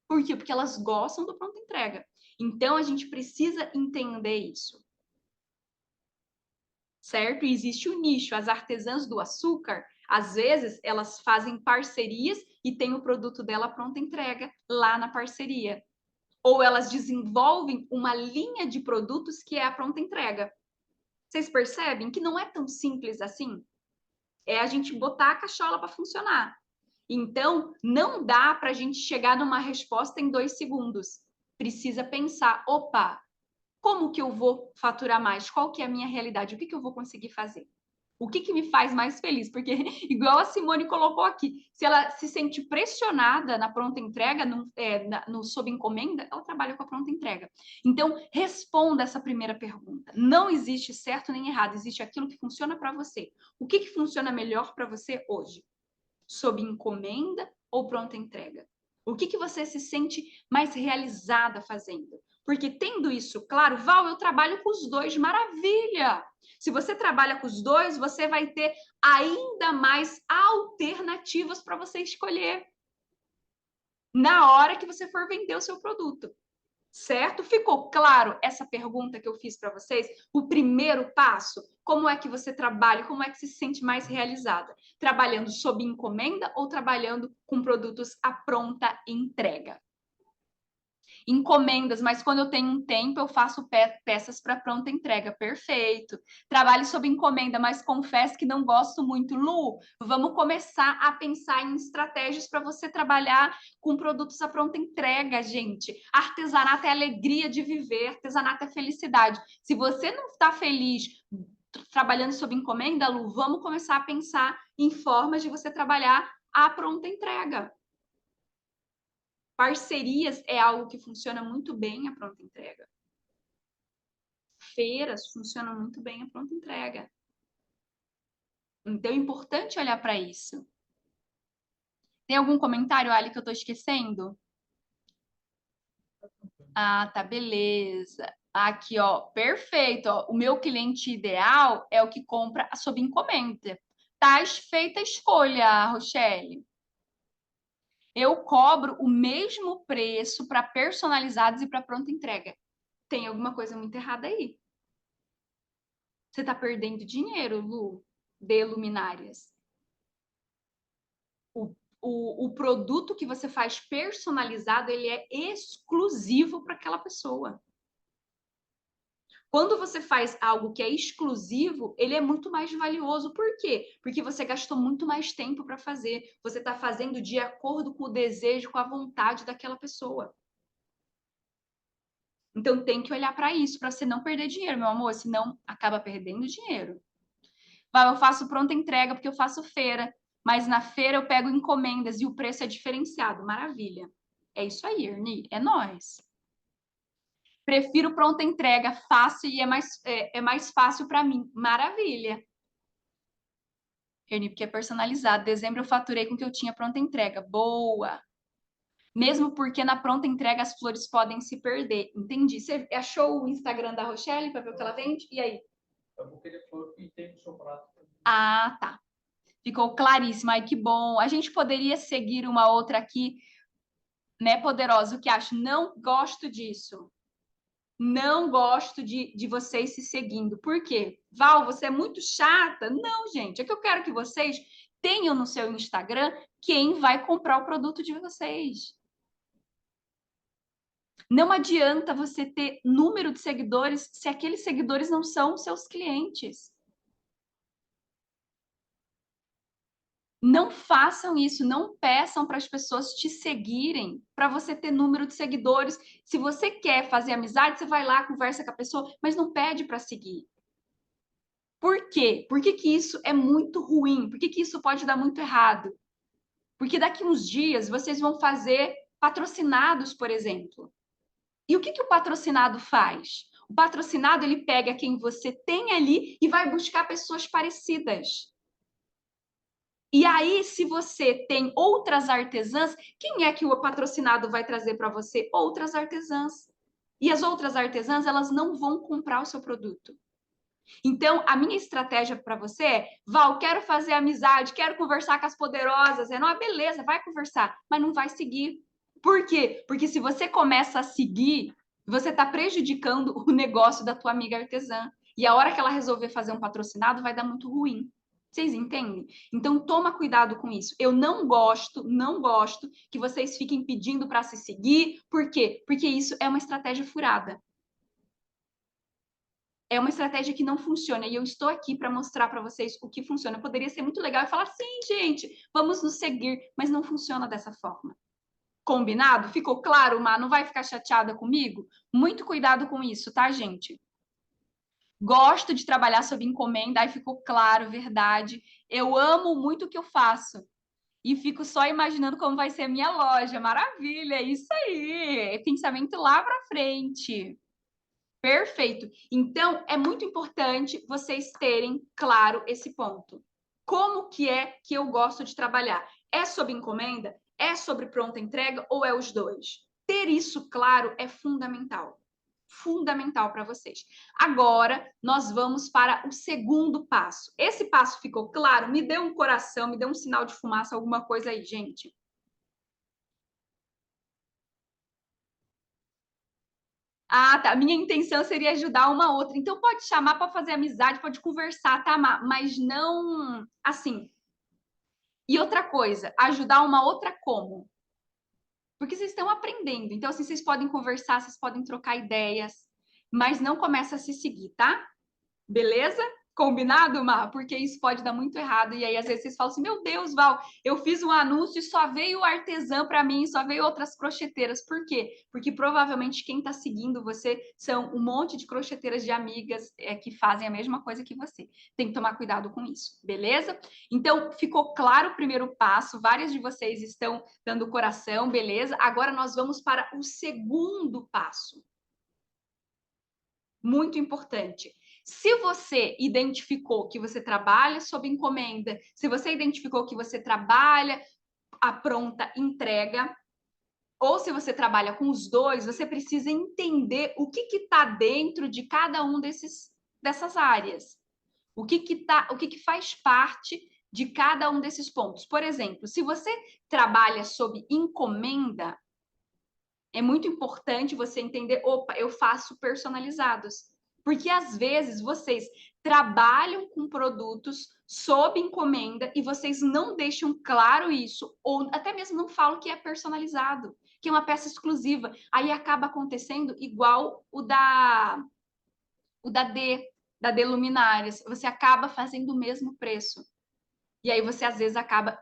Speaker 1: Por quê? Porque elas gostam do pronta entrega. Então, a gente precisa entender isso. Certo? E existe o nicho. As artesãs do açúcar, às vezes, elas fazem parcerias e tem o produto dela pronta entrega lá na parceria. Ou elas desenvolvem uma linha de produtos que é a pronta entrega. Vocês percebem que não é tão simples assim? É a gente botar a cachola para funcionar. Então, não dá para a gente chegar numa resposta em 2 segundos. Precisa pensar, opa, como que eu vou faturar mais? Qual que é a minha realidade? O que que eu vou conseguir fazer? O que que me faz mais feliz? Porque, igual a Simone colocou aqui, se ela se sente pressionada na pronta entrega, no sob encomenda, ela trabalha com a pronta entrega. Então, responda essa primeira pergunta. Não existe certo nem errado, existe aquilo que funciona para você. O que que funciona melhor para você hoje? Sob encomenda ou pronta entrega? O que que você se sente mais realizada fazendo? Porque tendo isso claro, Val, eu trabalho com os dois, maravilha! Se você trabalha com os dois, você vai ter ainda mais alternativas para você escolher na hora que você for vender o seu produto. Certo? Ficou claro essa pergunta que eu fiz para vocês? O primeiro passo, como é que você trabalha, como é que se sente mais realizada? Trabalhando sob encomenda ou trabalhando com produtos à pronta entrega? Encomendas, mas quando eu tenho um tempo, eu faço peças para pronta entrega. Perfeito. Trabalho sob encomenda, mas confesso que não gosto muito. Lu, vamos começar a pensar em estratégias para você trabalhar com produtos à pronta entrega, gente. Artesanato é alegria de viver, artesanato é felicidade. Se você não está feliz trabalhando sob encomenda, Lu, vamos começar a pensar em formas de você trabalhar à pronta entrega. Parcerias é algo que funciona muito bem a pronta entrega. Feiras funcionam muito bem a pronta entrega. Então é importante olhar para isso. Tem algum comentário, Ali, que eu estou esquecendo? Ah, tá, beleza. Aqui, ó, perfeito. Ó. O meu cliente ideal é o que compra sob encomenda. Tá feita a escolha, Rochelle. Eu cobro o mesmo preço para personalizados e para pronta entrega. Tem alguma coisa muito errada aí. Você está perdendo dinheiro, Lu, de luminárias. O produto que você faz personalizado, ele é exclusivo para aquela pessoa. Quando você faz algo que é exclusivo, ele é muito mais valioso. Por quê? Porque você gastou muito mais tempo para fazer. Você está fazendo de acordo com o desejo, com a vontade daquela pessoa. Então, tem que olhar para isso, para você não perder dinheiro, meu amor, senão acaba perdendo dinheiro. Eu faço pronta entrega porque eu faço feira, mas na feira eu pego encomendas e o preço é diferenciado. Maravilha. É isso aí, Ernie. É nós. Prefiro pronta entrega, fácil e é mais fácil para mim. Maravilha. Ernie, porque é personalizado. Dezembro eu faturei com o que eu tinha pronta entrega. Boa. Mesmo porque na pronta entrega as flores podem se perder. Entendi. Você achou o Instagram da Rochelle para ver o que ela vende? E aí?
Speaker 2: Eu vou querer flor que tem no seu prato.
Speaker 1: Ah, tá. Ficou claríssimo. Ai, que bom. A gente poderia seguir uma outra aqui, né, Poderosa? O que acho? Não gosto disso. Não gosto de vocês se seguindo. Por quê? Val, você é muito chata? Não, gente. É que eu quero que vocês tenham no seu Instagram quem vai comprar o produto de vocês. Não adianta você ter número de seguidores se aqueles seguidores não são seus clientes. Não façam isso, não peçam para as pessoas te seguirem, para você ter número de seguidores. Se você quer fazer amizade, você vai lá, conversa com a pessoa, mas não pede para seguir. Por quê? Por que que isso é muito ruim? Por que que isso pode dar muito errado? Porque daqui uns dias vocês vão fazer patrocinados, por exemplo. E o que que o patrocinado faz? O patrocinado, ele pega quem você tem ali e vai buscar pessoas parecidas. E aí, se você tem outras artesãs, quem é que o patrocinado vai trazer para você? Outras artesãs. E as outras artesãs, elas não vão comprar o seu produto. Então, a minha estratégia para você é, Val, quero fazer amizade, quero conversar com as poderosas. Não, beleza, vai conversar, mas não vai seguir. Por quê? Porque se você começa a seguir, você está prejudicando o negócio da tua amiga artesã. E a hora que ela resolver fazer um patrocinado, vai dar muito ruim. Vocês entendem? Então, toma cuidado com isso. Eu não gosto que vocês fiquem pedindo para se seguir. Por quê? Porque isso é uma estratégia furada. É uma estratégia que não funciona. E eu estou aqui para mostrar para vocês o que funciona. Poderia ser muito legal e falar, sim, gente, vamos nos seguir. Mas não funciona dessa forma. Combinado? Ficou claro, Má? Não vai ficar chateada comigo? Muito cuidado com isso, tá, gente? Gosto de trabalhar sob encomenda, aí ficou claro, verdade. Eu amo muito o que eu faço. E fico só imaginando como vai ser a minha loja. Maravilha, é isso aí. Pensamento lá para frente. Perfeito. Então, é muito importante vocês terem claro esse ponto. Como que é que eu gosto de trabalhar? É sob encomenda? É sobre pronta entrega ou é os dois? Ter isso claro é fundamental. Fundamental para vocês. Agora, nós vamos para o segundo passo. Esse passo ficou claro? Me dê um coração, me dê um sinal de fumaça, alguma coisa aí, gente. Ah, tá. Minha intenção seria ajudar uma outra. Então, pode chamar para fazer amizade, pode conversar, tá, mas não assim. E outra coisa, ajudar uma outra como? Porque vocês estão aprendendo. Então, assim, vocês podem conversar, vocês podem trocar ideias, mas não começa a se seguir, tá? Beleza? Combinado, Mar? Porque isso pode dar muito errado. E aí, às vezes, vocês falam assim: meu Deus, Val, eu fiz um anúncio e só veio artesã para mim, só veio outras crocheteiras. Por quê? Porque provavelmente quem está seguindo você são um monte de crocheteiras de amigas que fazem a mesma coisa que você. Tem que tomar cuidado com isso, beleza? Então, ficou claro o primeiro passo. Várias de vocês estão dando coração, beleza? Agora nós vamos para o segundo passo. Muito importante. Se você identificou que você trabalha sob encomenda, se você identificou que você trabalha a pronta entrega, ou se você trabalha com os dois, você precisa entender o que está dentro de cada um dessas áreas. O que faz parte de cada um desses pontos. Por exemplo, se você trabalha sob encomenda, é muito importante você entender, opa, eu faço personalizados. Porque às vezes vocês trabalham com produtos sob encomenda e vocês não deixam claro isso, ou até mesmo não falam que é personalizado, que é uma peça exclusiva. Aí acaba acontecendo igual da D Luminárias. Você acaba fazendo o mesmo preço. E aí você às vezes acaba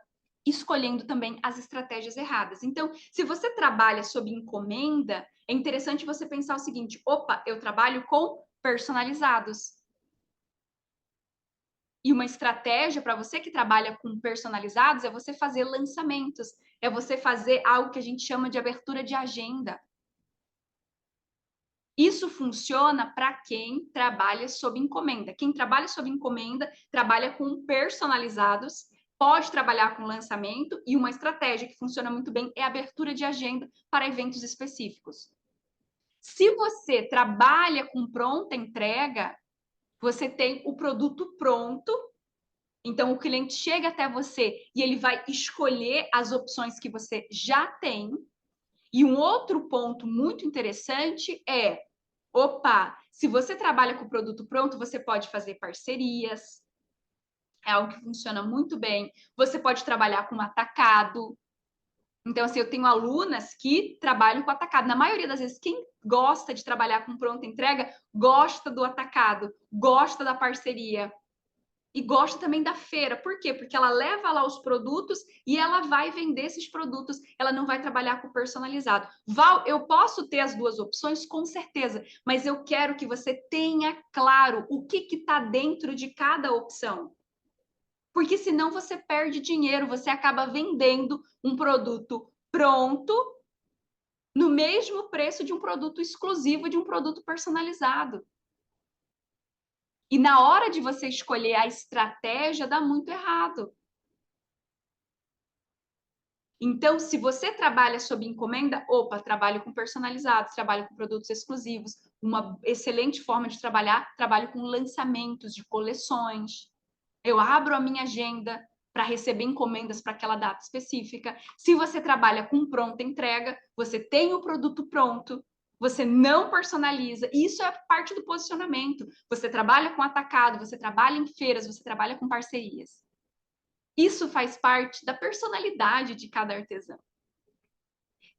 Speaker 1: escolhendo também as estratégias erradas. Então, se você trabalha sob encomenda, é interessante você pensar o seguinte: opa, eu trabalho com personalizados. E uma estratégia para você que trabalha com personalizados é você fazer lançamentos, é você fazer algo que a gente chama de abertura de agenda. Isso funciona para quem trabalha sob encomenda. Quem trabalha sob encomenda trabalha com personalizados, pode trabalhar com lançamento, e uma estratégia que funciona muito bem é a abertura de agenda para eventos específicos. Se você trabalha com pronta entrega, você tem o produto pronto, então o cliente chega até você e ele vai escolher as opções que você já tem. E um outro ponto muito interessante é: opa, se você trabalha com o produto pronto, você pode fazer parcerias. É algo que funciona muito bem. Você pode trabalhar com atacado. Então, assim, eu tenho alunas que trabalham com atacado. Na maioria das vezes, quem gosta de trabalhar com pronta entrega, gosta do atacado, gosta da parceria. E gosta também da feira. Por quê? Porque ela leva lá os produtos e ela vai vender esses produtos. Ela não vai trabalhar com personalizado. Val, eu posso ter as duas opções? Com certeza. Mas eu quero que você tenha claro o que está dentro de cada opção. Porque senão você perde dinheiro. Você acaba vendendo um produto pronto no mesmo preço de um produto exclusivo, de um produto personalizado. E na hora de você escolher a estratégia, dá muito errado. Então, se você trabalha sob encomenda, opa, trabalho com personalizados, trabalho com produtos exclusivos. Uma excelente forma de trabalhar, trabalho com lançamentos de coleções. Eu abro a minha agenda para receber encomendas para aquela data específica. Se você trabalha com pronta entrega, você tem o produto pronto. você não personaliza. Isso é parte do posicionamento. Você trabalha com atacado, você trabalha em feiras, você trabalha com parcerias. Isso faz parte da personalidade de cada artesão.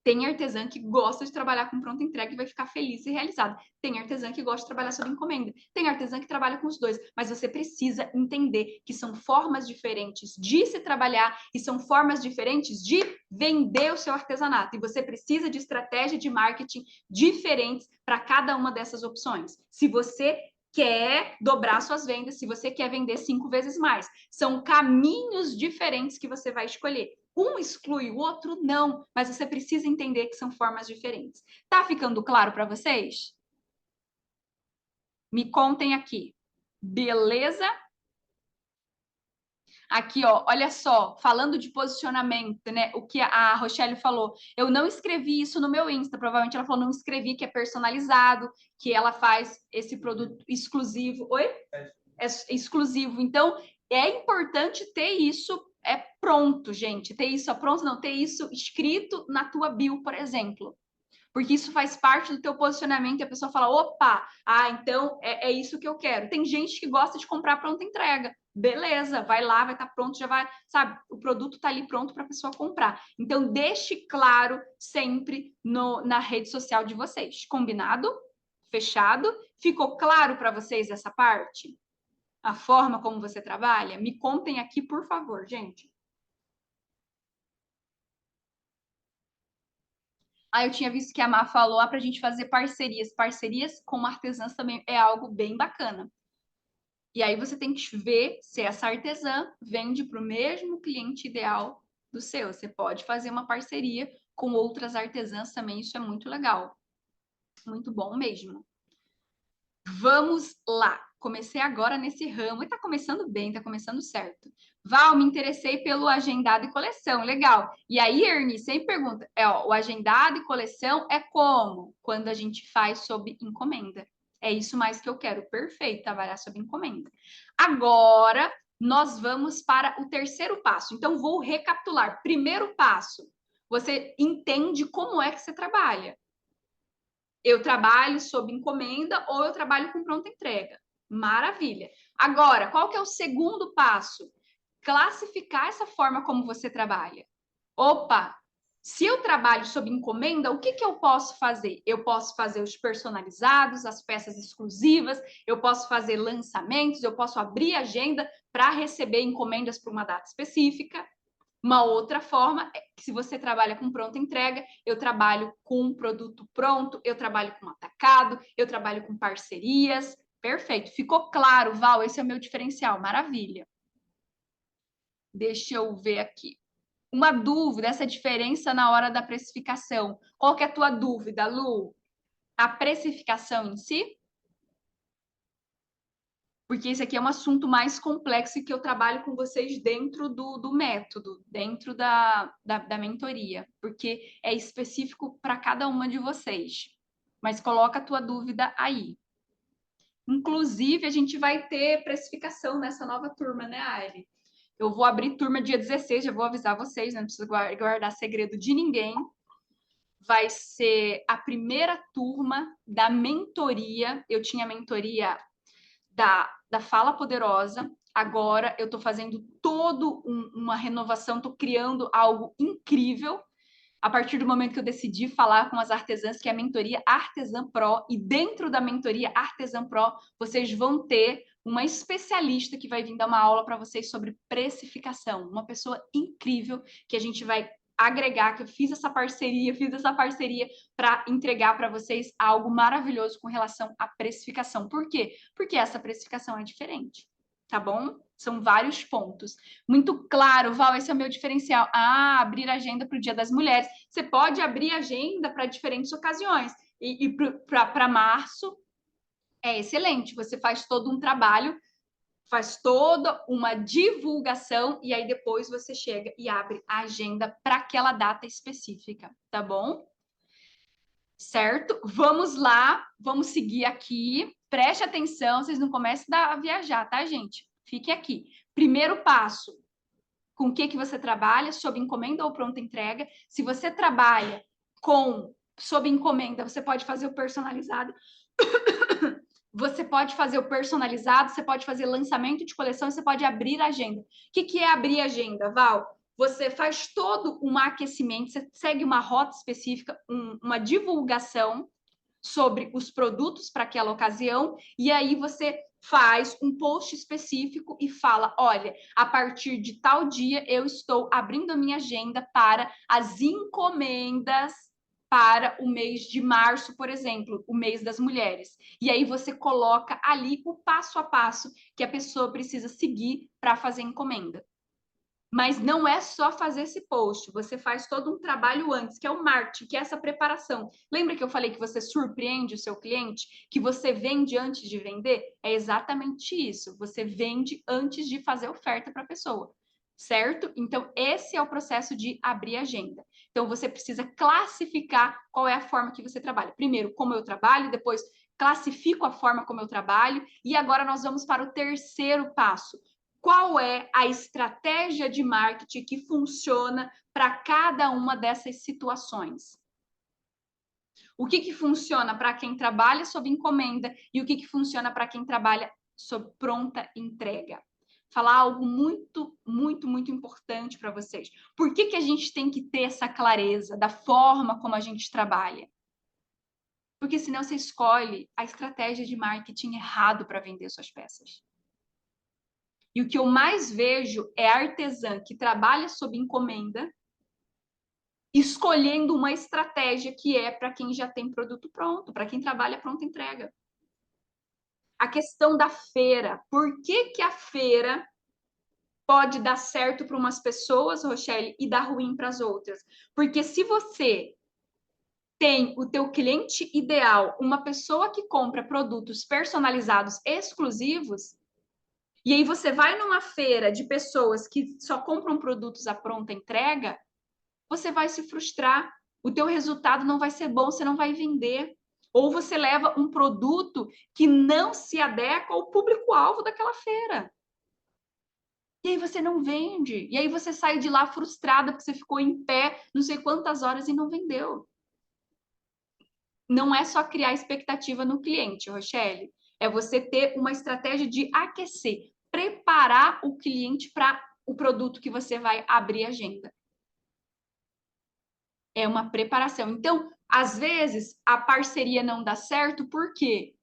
Speaker 1: Tem artesã que gosta de trabalhar com pronta entrega e vai ficar feliz e realizada. Tem artesã que gosta de trabalhar sob encomenda. Tem artesã que trabalha com os dois. Mas você precisa entender que são formas diferentes de se trabalhar e são formas diferentes de vender o seu artesanato. E você precisa de estratégia de marketing diferentes para cada uma dessas opções. Se você quer dobrar suas vendas, se você quer vender 5 vezes mais. São caminhos diferentes que você vai escolher. Um exclui o outro? Não, mas você precisa entender que são formas diferentes. Tá ficando claro para vocês? Me contem aqui. Beleza? Aqui, ó, olha só, falando de posicionamento, né? O que a Rochelle falou. Eu não escrevi isso no meu Insta, provavelmente ela falou, não escrevi que é personalizado, que ela faz esse produto exclusivo. Oi? É exclusivo. Então, é importante ter isso pronto, gente. Ter isso pronto, não, ter isso escrito na tua bio, por exemplo. Porque isso faz parte do teu posicionamento e a pessoa fala, opa, então é isso que eu quero. Tem gente que gosta de comprar pronta entrega. Beleza, vai lá, vai estar pronto, já vai, sabe? O produto está ali pronto para a pessoa comprar. Então, deixe claro sempre na rede social de vocês. Combinado? Fechado? Ficou claro para vocês essa parte? A forma como você trabalha? Me contem aqui, por favor, gente. Eu tinha visto que a Má falou para a gente fazer parcerias. Parcerias com artesãs também é algo bem bacana. E aí você tem que ver se essa artesã vende para o mesmo cliente ideal do seu. Você pode fazer uma parceria com outras artesãs também, isso é muito legal. Muito bom mesmo. Vamos lá. Comecei agora nesse ramo e tá começando bem, tá começando certo. Val, me interessei pelo agendado e coleção, legal. E aí, Ernie, sempre pergunta, o agendado e coleção é como? Quando a gente faz sob encomenda. É isso mais que eu quero. Perfeito, trabalhar sob encomenda. Agora, nós vamos para o terceiro passo. Então, vou recapitular. Primeiro passo, você entende como é que você trabalha. Eu trabalho sob encomenda ou eu trabalho com pronta entrega. Maravilha. Agora, qual que é o segundo passo? Classificar essa forma como você trabalha. Opa, se eu trabalho sob encomenda, o que eu posso fazer? Eu posso fazer os personalizados, as peças exclusivas, eu posso fazer lançamentos, eu posso abrir agenda para receber encomendas para uma data específica. Uma outra forma é que se você trabalha com pronta entrega, eu trabalho com um produto pronto, eu trabalho com atacado, eu trabalho com parcerias. Perfeito. Ficou claro, Val? Esse é o meu diferencial. Maravilha. Deixa eu ver aqui. Uma dúvida, essa diferença na hora da precificação. Qual que é a tua dúvida, Lu? A precificação em si? Porque esse aqui é um assunto mais complexo e que eu trabalho com vocês dentro do método, dentro da mentoria, porque é específico para cada uma de vocês. Mas coloca a tua dúvida aí. Inclusive, a gente vai ter precificação nessa nova turma, né, Aile? Eu vou abrir turma dia 16, já vou avisar vocês, né? Não precisa guardar segredo de ninguém. Vai ser a primeira turma da mentoria. Eu tinha mentoria da Fala Poderosa. Agora eu estou fazendo uma renovação, estou criando algo incrível. A partir do momento que eu decidi falar com as artesãs, que é a mentoria Artesã Pro, e dentro da mentoria Artesã Pro, vocês vão ter uma especialista que vai vir dar uma aula para vocês sobre precificação. Uma pessoa incrível que a gente vai agregar, que eu fiz essa parceria para entregar para vocês algo maravilhoso com relação à precificação. Por quê? Porque essa precificação é diferente, tá bom? São vários pontos. Muito claro, Val, esse é o meu diferencial. Abrir agenda para o Dia das Mulheres. Você pode abrir agenda para diferentes ocasiões. E para março é excelente. Você faz todo um trabalho, faz toda uma divulgação e aí depois você chega e abre a agenda para aquela data específica, tá bom? Certo? Vamos lá, vamos seguir aqui. Preste atenção, vocês não comecem a viajar, tá, gente? Fique aqui. Primeiro passo, com o que você trabalha, sob encomenda ou pronta entrega. Se você trabalha com sob encomenda, você pode fazer o personalizado. Você pode fazer o personalizado, você pode fazer lançamento de coleção, você pode abrir agenda. O que é abrir agenda, Val? Você faz todo um aquecimento, você segue uma rota específica, uma divulgação sobre os produtos para aquela ocasião, e aí você faz um post específico e fala, olha, a partir de tal dia eu estou abrindo a minha agenda para as encomendas para o mês de março, por exemplo, o mês das mulheres. E aí você coloca ali o passo a passo que a pessoa precisa seguir para fazer encomenda. Mas não é só fazer esse post, você faz todo um trabalho antes, que é o marketing, que é essa preparação. Lembra que eu falei que você surpreende o seu cliente, que você vende antes de vender? É exatamente isso, você vende antes de fazer oferta para a pessoa, certo? Então, esse é o processo de abrir agenda. Então, você precisa classificar qual é a forma que você trabalha. Primeiro, como eu trabalho, depois classifico a forma como eu trabalho, e agora nós vamos para o terceiro passo. Qual é a estratégia de marketing que funciona para cada uma dessas situações? O que funciona para quem trabalha sob encomenda e o que funciona para quem trabalha sob pronta entrega? Falar algo muito, muito, muito importante para vocês. Por que a gente tem que ter essa clareza da forma como a gente trabalha? Porque senão você escolhe a estratégia de marketing errado para vender suas peças. E o que eu mais vejo é artesã que trabalha sob encomenda, escolhendo uma estratégia que é para quem já tem produto pronto, para quem trabalha pronta entrega. A questão da feira. Por que a feira pode dar certo para umas pessoas, Rochelle, e dar ruim para as outras? Porque se você tem o teu cliente ideal, uma pessoa que compra produtos personalizados exclusivos, e aí você vai numa feira de pessoas que só compram produtos à pronta entrega, você vai se frustrar. O teu resultado não vai ser bom, você não vai vender. Ou você leva um produto que não se adequa ao público-alvo daquela feira. E aí você não vende. E aí você sai de lá frustrada porque você ficou em pé não sei quantas horas e não vendeu. Não é só criar expectativa no cliente, Rochelle. É você ter uma estratégia de aquecer, preparar o cliente para o produto que você vai abrir agenda. É uma preparação. Então, às vezes, a parceria não dá certo, por quê?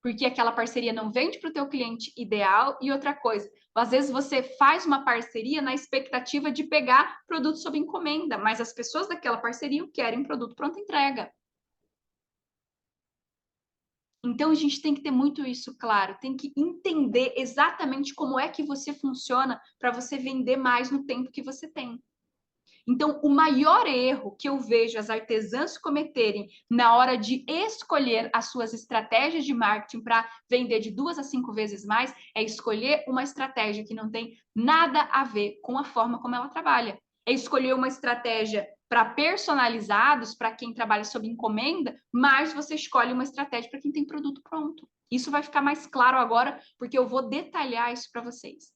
Speaker 1: Porque aquela parceria não vende para o teu cliente ideal. E outra coisa, às vezes você faz uma parceria na expectativa de pegar produto sob encomenda, mas as pessoas daquela parceria querem produto pronta entrega. Então, a gente tem que ter muito isso claro, tem que entender exatamente como é que você funciona para você vender mais no tempo que você tem. Então, o maior erro que eu vejo as artesãs cometerem na hora de escolher as suas estratégias de marketing para vender de 2 a 5 vezes mais é escolher uma estratégia que não tem nada a ver com a forma como ela trabalha. É escolher uma estratégia para personalizados, para quem trabalha sob encomenda, mas você escolhe uma estratégia para quem tem produto pronto. Isso vai ficar mais claro agora, porque eu vou detalhar isso para vocês.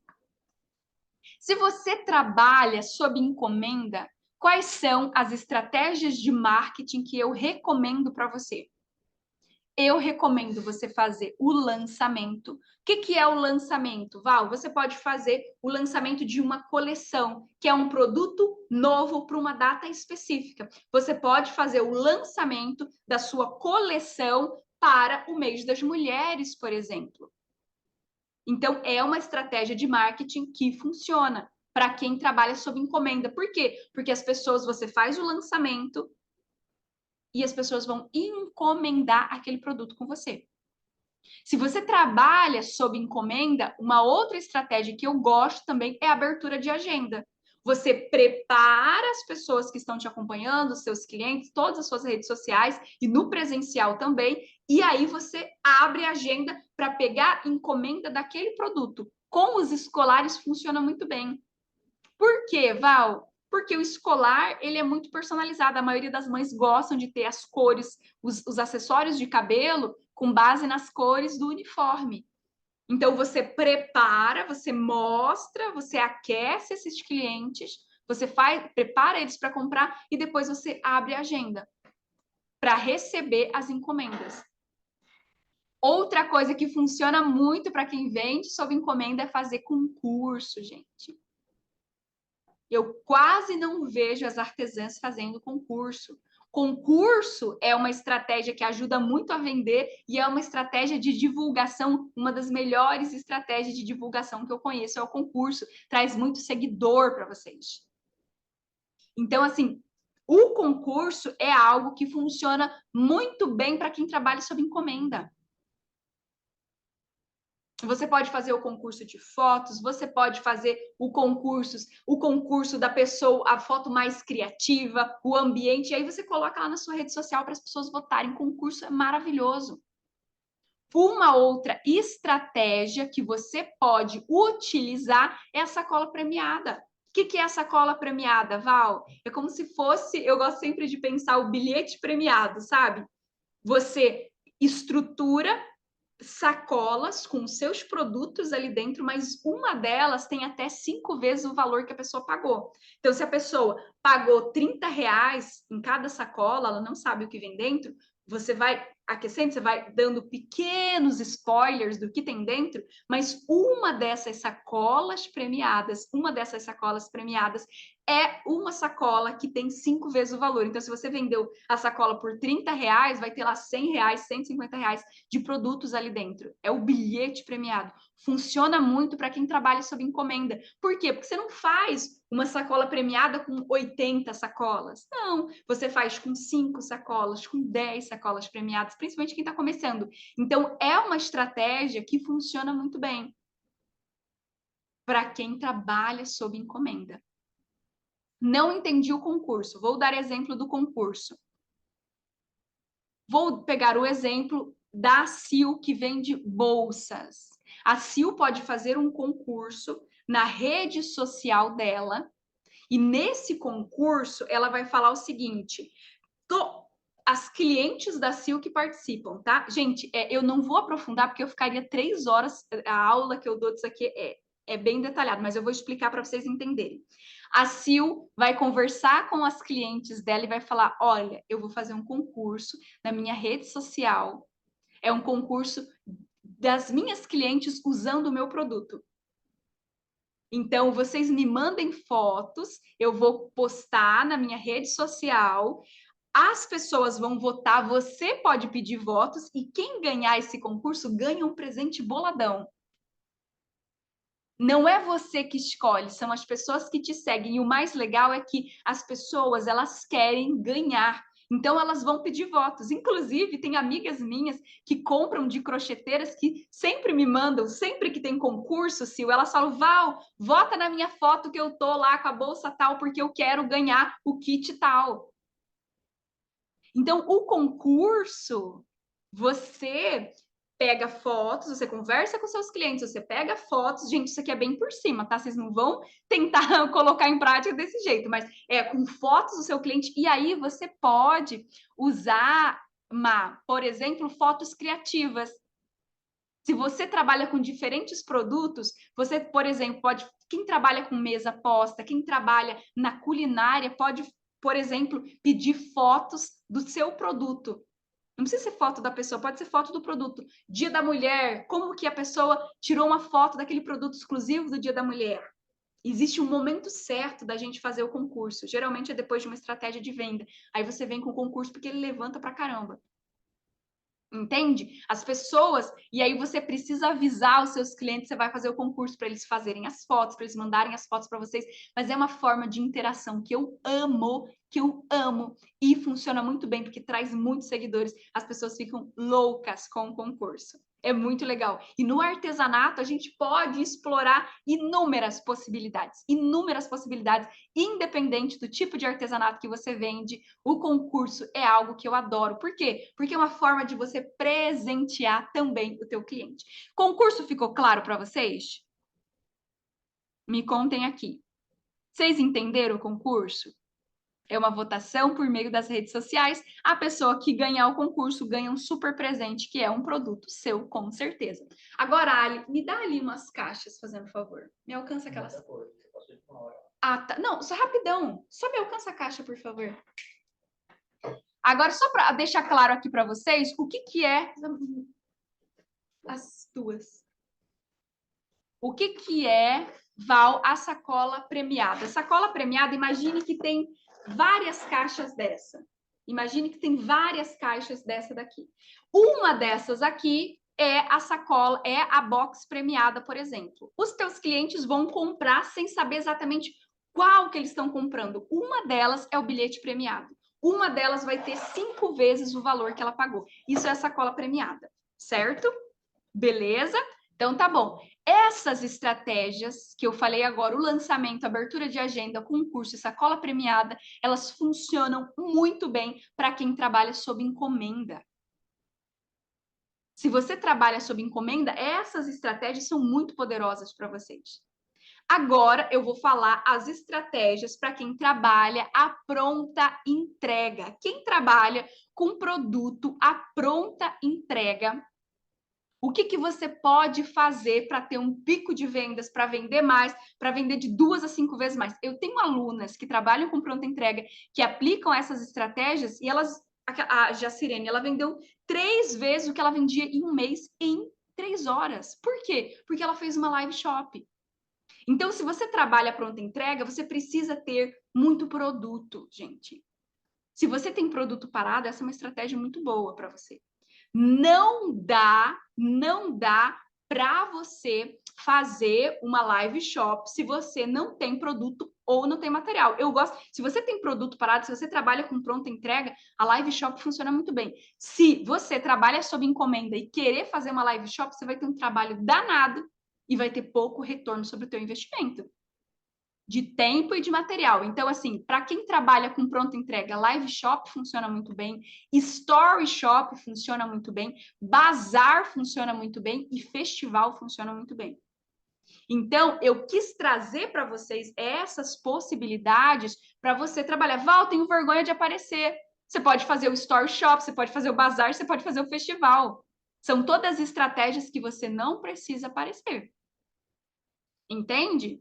Speaker 1: Se você trabalha sob encomenda, quais são as estratégias de marketing que eu recomendo para você? Eu recomendo você fazer o lançamento. O que é o lançamento, Val? Você pode fazer o lançamento de uma coleção, que é um produto novo para uma data específica. Você pode fazer o lançamento da sua coleção para o mês das mulheres, por exemplo. Então, é uma estratégia de marketing que funciona para quem trabalha sob encomenda. Por quê? Porque as pessoas, você faz o lançamento e as pessoas vão encomendar aquele produto com você. Se você trabalha sob encomenda, uma outra estratégia que eu gosto também é a abertura de agenda. Você prepara as pessoas que estão te acompanhando, os seus clientes, todas as suas redes sociais e no presencial também, e aí você abre a agenda para pegar encomenda daquele produto. Com os escolares funciona muito bem. Por quê, Val? Porque o escolar ele é muito personalizado. A maioria das mães gostam de ter as cores, os acessórios de cabelo com base nas cores do uniforme. Então, você prepara, você mostra, você aquece esses clientes, você prepara eles para comprar e depois você abre a agenda. para receber as encomendas. Outra coisa que funciona muito para quem vende sob encomenda é fazer concurso, gente. Eu quase não vejo as artesãs fazendo concurso. Concurso é uma estratégia que ajuda muito a vender e é uma estratégia de divulgação. Uma das melhores estratégias de divulgação que eu conheço é o concurso. Traz muito seguidor para vocês. Então, assim, o concurso é algo que funciona muito bem para quem trabalha sob encomenda. Você pode fazer o concurso de fotos, você pode fazer o concurso da pessoa, a foto mais criativa, o ambiente, e aí você coloca lá na sua rede social para as pessoas votarem. Concurso é maravilhoso. Uma outra estratégia que você pode utilizar é a sacola premiada. O que é a sacola premiada, Val? É como se fosse, eu gosto sempre de pensar o bilhete premiado, sabe? Você estrutura sacolas com seus produtos ali dentro, mas uma delas tem até 5 vezes o valor que a pessoa pagou. Então, se a pessoa pagou R$ 30 em cada sacola, ela não sabe o que vem dentro, você vai aquecendo, você vai dando pequenos spoilers do que tem dentro, mas uma dessas sacolas premiadas é uma sacola que tem 5 vezes o valor. Então, se você vendeu a sacola por R$ 30, vai ter lá R$ 100, R$ 150 de produtos ali dentro. É o bilhete premiado. Funciona muito para quem trabalha sob encomenda. Por quê? Porque você não faz uma sacola premiada com 80 sacolas. Não, você faz com 5 sacolas, com 10 sacolas premiadas, principalmente quem está começando. Então, é uma estratégia que funciona muito bem para quem trabalha sob encomenda. Não entendi o concurso. Vou dar exemplo do concurso. Vou pegar o exemplo da Sil, que vende bolsas. A Sil pode fazer um concurso na rede social dela, e nesse concurso ela vai falar o seguinte: as clientes da Sil que participam, tá? Gente, eu não vou aprofundar porque eu ficaria 3 horas, a aula que eu dou disso aqui é bem detalhado, mas eu vou explicar para vocês entenderem. A Sil vai conversar com as clientes dela e vai falar: olha, eu vou fazer um concurso na minha rede social. É um concurso das minhas clientes usando o meu produto. Então, vocês me mandem fotos, eu vou postar na minha rede social. As pessoas vão votar, você pode pedir votos, e quem ganhar esse concurso ganha um presente boladão. Não é você que escolhe, são as pessoas que te seguem. E o mais legal é que as pessoas, elas querem ganhar. Então, elas vão pedir votos. Inclusive, tem amigas minhas que compram de crocheteiras que sempre me mandam, sempre que tem concurso, Sil, elas falam: Val, vota na minha foto que eu tô lá com a bolsa tal, porque eu quero ganhar o kit tal. Então, o concurso, você pega fotos, você conversa com seus clientes, você pega fotos. Gente, isso aqui é bem por cima, tá? Vocês não vão tentar colocar em prática desse jeito, mas é com fotos do seu cliente. E aí você pode usar, por exemplo, fotos criativas. Se você trabalha com diferentes produtos, você, por exemplo, pode. Quem trabalha com mesa posta, quem trabalha na culinária, pode, por exemplo, pedir fotos do seu produto. Não precisa ser foto da pessoa, pode ser foto do produto. Dia da Mulher, como que a pessoa tirou uma foto daquele produto exclusivo do Dia da Mulher? Existe um momento certo da gente fazer o concurso. Geralmente é depois de uma estratégia de venda. Aí você vem com o concurso porque ele levanta pra caramba. Entende? As pessoas, e aí você precisa avisar os seus clientes, você vai fazer o concurso para eles fazerem as fotos, para eles mandarem as fotos para vocês, mas é uma forma de interação que eu amo, e funciona muito bem, porque traz muitos seguidores, as pessoas ficam loucas com o concurso. É muito legal. E no artesanato, a gente pode explorar inúmeras possibilidades, independente do tipo de artesanato que você vende. O concurso é algo que eu adoro. Por quê? Porque é uma forma de você presentear também o teu cliente. Concurso ficou claro para vocês? Me contem aqui. Vocês entenderam o concurso? É uma votação por meio das redes sociais. A pessoa que ganhar o concurso ganha um super presente, que é um produto seu, com certeza. Agora, Ali, me dá ali umas caixas, fazendo favor. Me alcança aquelas. Ah, tá. Não, só rapidão. Só me alcança a caixa, por favor. Agora, só para deixar claro aqui para vocês, o que é as duas. O que é, Val, a sacola premiada? A sacola premiada, imagine que tem várias caixas dessa. Imagine que tem várias caixas dessa daqui. Uma dessas aqui é a sacola, é a box premiada, por exemplo. Os teus clientes vão comprar sem saber exatamente qual que eles estão comprando. Uma delas é o bilhete premiado. Uma delas vai ter 5 vezes o valor que ela pagou. Isso é a sacola premiada, certo? Beleza? Então, tá bom. Essas estratégias que eu falei agora, o lançamento, abertura de agenda, concurso e sacola premiada, elas funcionam muito bem para quem trabalha sob encomenda. Se você trabalha sob encomenda, essas estratégias são muito poderosas para vocês. Agora eu vou falar as estratégias para quem trabalha a pronta entrega. Quem trabalha com produto a pronta entrega, o que você pode fazer para ter um pico de vendas, para vender mais, para vender de 2 a 5 vezes mais? Eu tenho alunas que trabalham com pronta entrega, que aplicam essas estratégias e elas, a Jacirene, ela vendeu 3 vezes o que ela vendia em um mês em 3 horas. Por quê? Porque ela fez uma live shop. Então, se você trabalha pronta entrega, você precisa ter muito produto, gente. Se você tem produto parado, essa é uma estratégia muito boa para você. Não dá para você fazer uma live shop se você não tem produto ou não tem material. Eu gosto, se você tem produto parado, se você trabalha com pronta entrega, a live shop funciona muito bem. Se você trabalha sob encomenda e querer fazer uma live shop, você vai ter um trabalho danado e vai ter pouco retorno sobre o teu investimento de tempo e de material. Então, assim, para quem trabalha com pronta entrega, live shop funciona muito bem, story shop funciona muito bem, bazar funciona muito bem e festival funciona muito bem. Então, eu quis trazer para vocês essas possibilidades para você trabalhar. Val, tenho vergonha de aparecer. Você pode fazer o story shop, você pode fazer o bazar, você pode fazer o festival. São todas estratégias que você não precisa aparecer. Entende?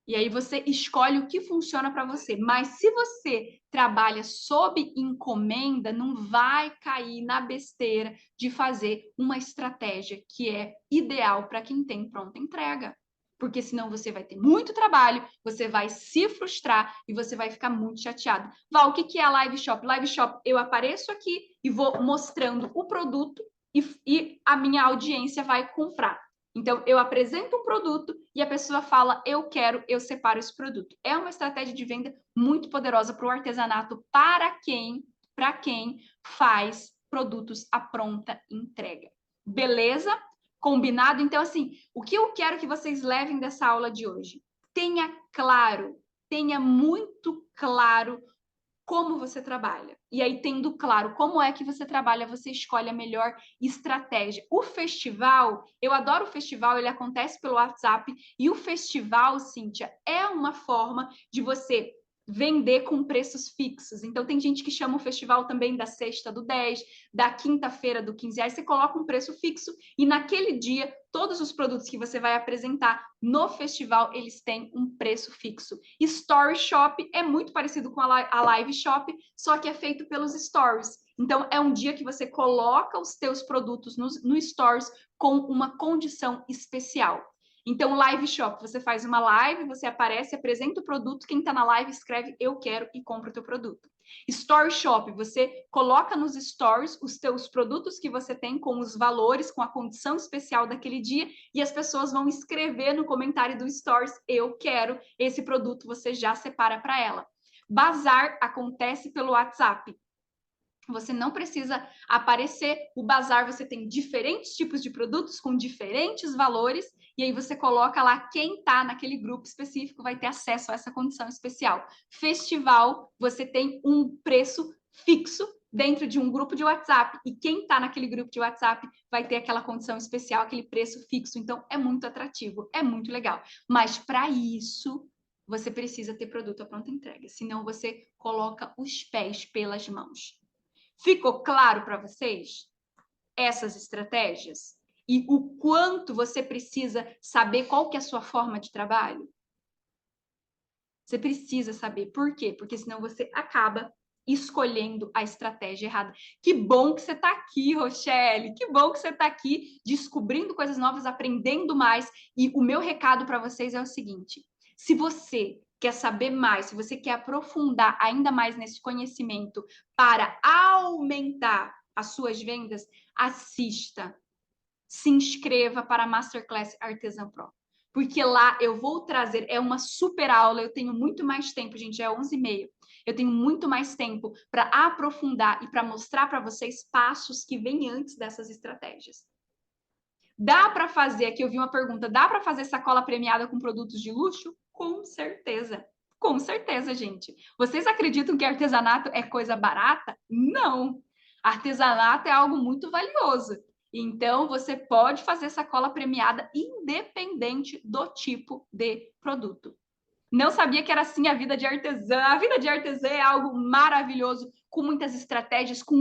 Speaker 1: E aí você escolhe o que funciona para você. Mas se você trabalha sob encomenda, não vai cair na besteira de fazer uma estratégia que é ideal para quem tem pronta entrega. Porque senão você vai ter muito trabalho, você vai se frustrar e você vai ficar muito chateado. Val, o que é a live shop? Live shop, eu apareço aqui e vou mostrando o produto e a minha audiência vai comprar. Então, eu apresento um produto e a pessoa fala, eu quero, eu separo esse produto. É uma estratégia de venda muito poderosa para o artesanato, para quem faz produtos à pronta entrega. Beleza? Combinado? Então, assim, o que eu quero que vocês levem dessa aula de hoje? Tenha muito claro como você trabalha. E aí, tendo claro como é que você trabalha, você escolhe a melhor estratégia. O festival, eu adoro o festival, ele acontece pelo WhatsApp, e o festival, Cíntia, é uma forma de você vender com preços fixos. Então, tem gente que chama o festival também da sexta do 10, da quinta-feira do 15 reais, você coloca um preço fixo e naquele dia, todos os produtos que você vai apresentar no festival, eles têm um preço fixo. Story Shop é muito parecido com a Live Shop, só que é feito pelos stories. Então, é um dia que você coloca os teus produtos no stories com uma condição especial. Então, live shop, você faz uma live, você aparece, apresenta o produto, quem está na live escreve eu quero e compra o teu produto. Story shop, você coloca nos stories os teus produtos que você tem com os valores, com a condição especial daquele dia e as pessoas vão escrever no comentário do stories eu quero esse produto, você já separa para ela. Bazar acontece pelo WhatsApp. Você não precisa aparecer. O bazar, você tem diferentes tipos de produtos com diferentes valores, e aí você coloca lá quem está naquele grupo específico vai ter acesso a essa condição especial. Festival, você tem um preço fixo dentro de um grupo de WhatsApp, e quem está naquele grupo de WhatsApp vai ter aquela condição especial, aquele preço fixo. Então, é muito atrativo, é muito legal. Mas, para isso, você precisa ter produto à pronta entrega, senão você coloca os pés pelas mãos. Ficou claro para vocês essas estratégias? E o quanto você precisa saber qual que é a sua forma de trabalho? Você precisa saber. Por quê? Porque senão você acaba escolhendo a estratégia errada. Que bom que você está aqui, Rochelle. Que bom que você está aqui descobrindo coisas novas, aprendendo mais. E o meu recado para vocês é o seguinte: se você quer saber mais, se você quer aprofundar ainda mais nesse conhecimento para aumentar as suas vendas, assista, se inscreva para a Masterclass Artesã Pro. Porque lá eu vou trazer, é uma super aula, eu tenho muito mais tempo, gente, já é 11h30. Eu tenho muito mais tempo para aprofundar e para mostrar para vocês passos que vêm antes dessas estratégias. Dá para fazer, aqui eu vi uma pergunta, dá para fazer sacola premiada com produtos de luxo? Com certeza. Com certeza, gente. Vocês acreditam que artesanato é coisa barata? Não. Artesanato é algo muito valioso. Então, você pode fazer sacola premiada independente do tipo de produto. Não sabia que era assim a vida de artesã. A vida de artesã é algo maravilhoso, com muitas estratégias, com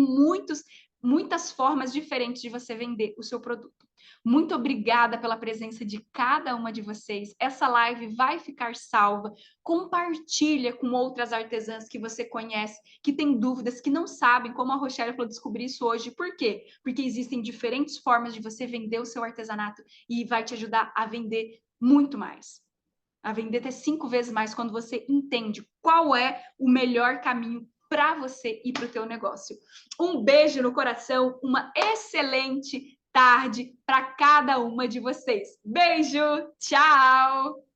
Speaker 1: muitas formas diferentes de você vender o seu produto. Muito obrigada pela presença de cada uma de vocês. Essa live vai ficar salva. Compartilha com outras artesãs que você conhece, que têm dúvidas, que não sabem, como a Rochelle falou, descobrir isso hoje. Por quê? Porque existem diferentes formas de você vender o seu artesanato e vai te ajudar a vender muito mais. A vender até 5 vezes mais quando você entende qual é o melhor caminho para você e para o teu negócio. Um beijo no coração, uma excelente tarde para cada uma de vocês. Beijo, tchau!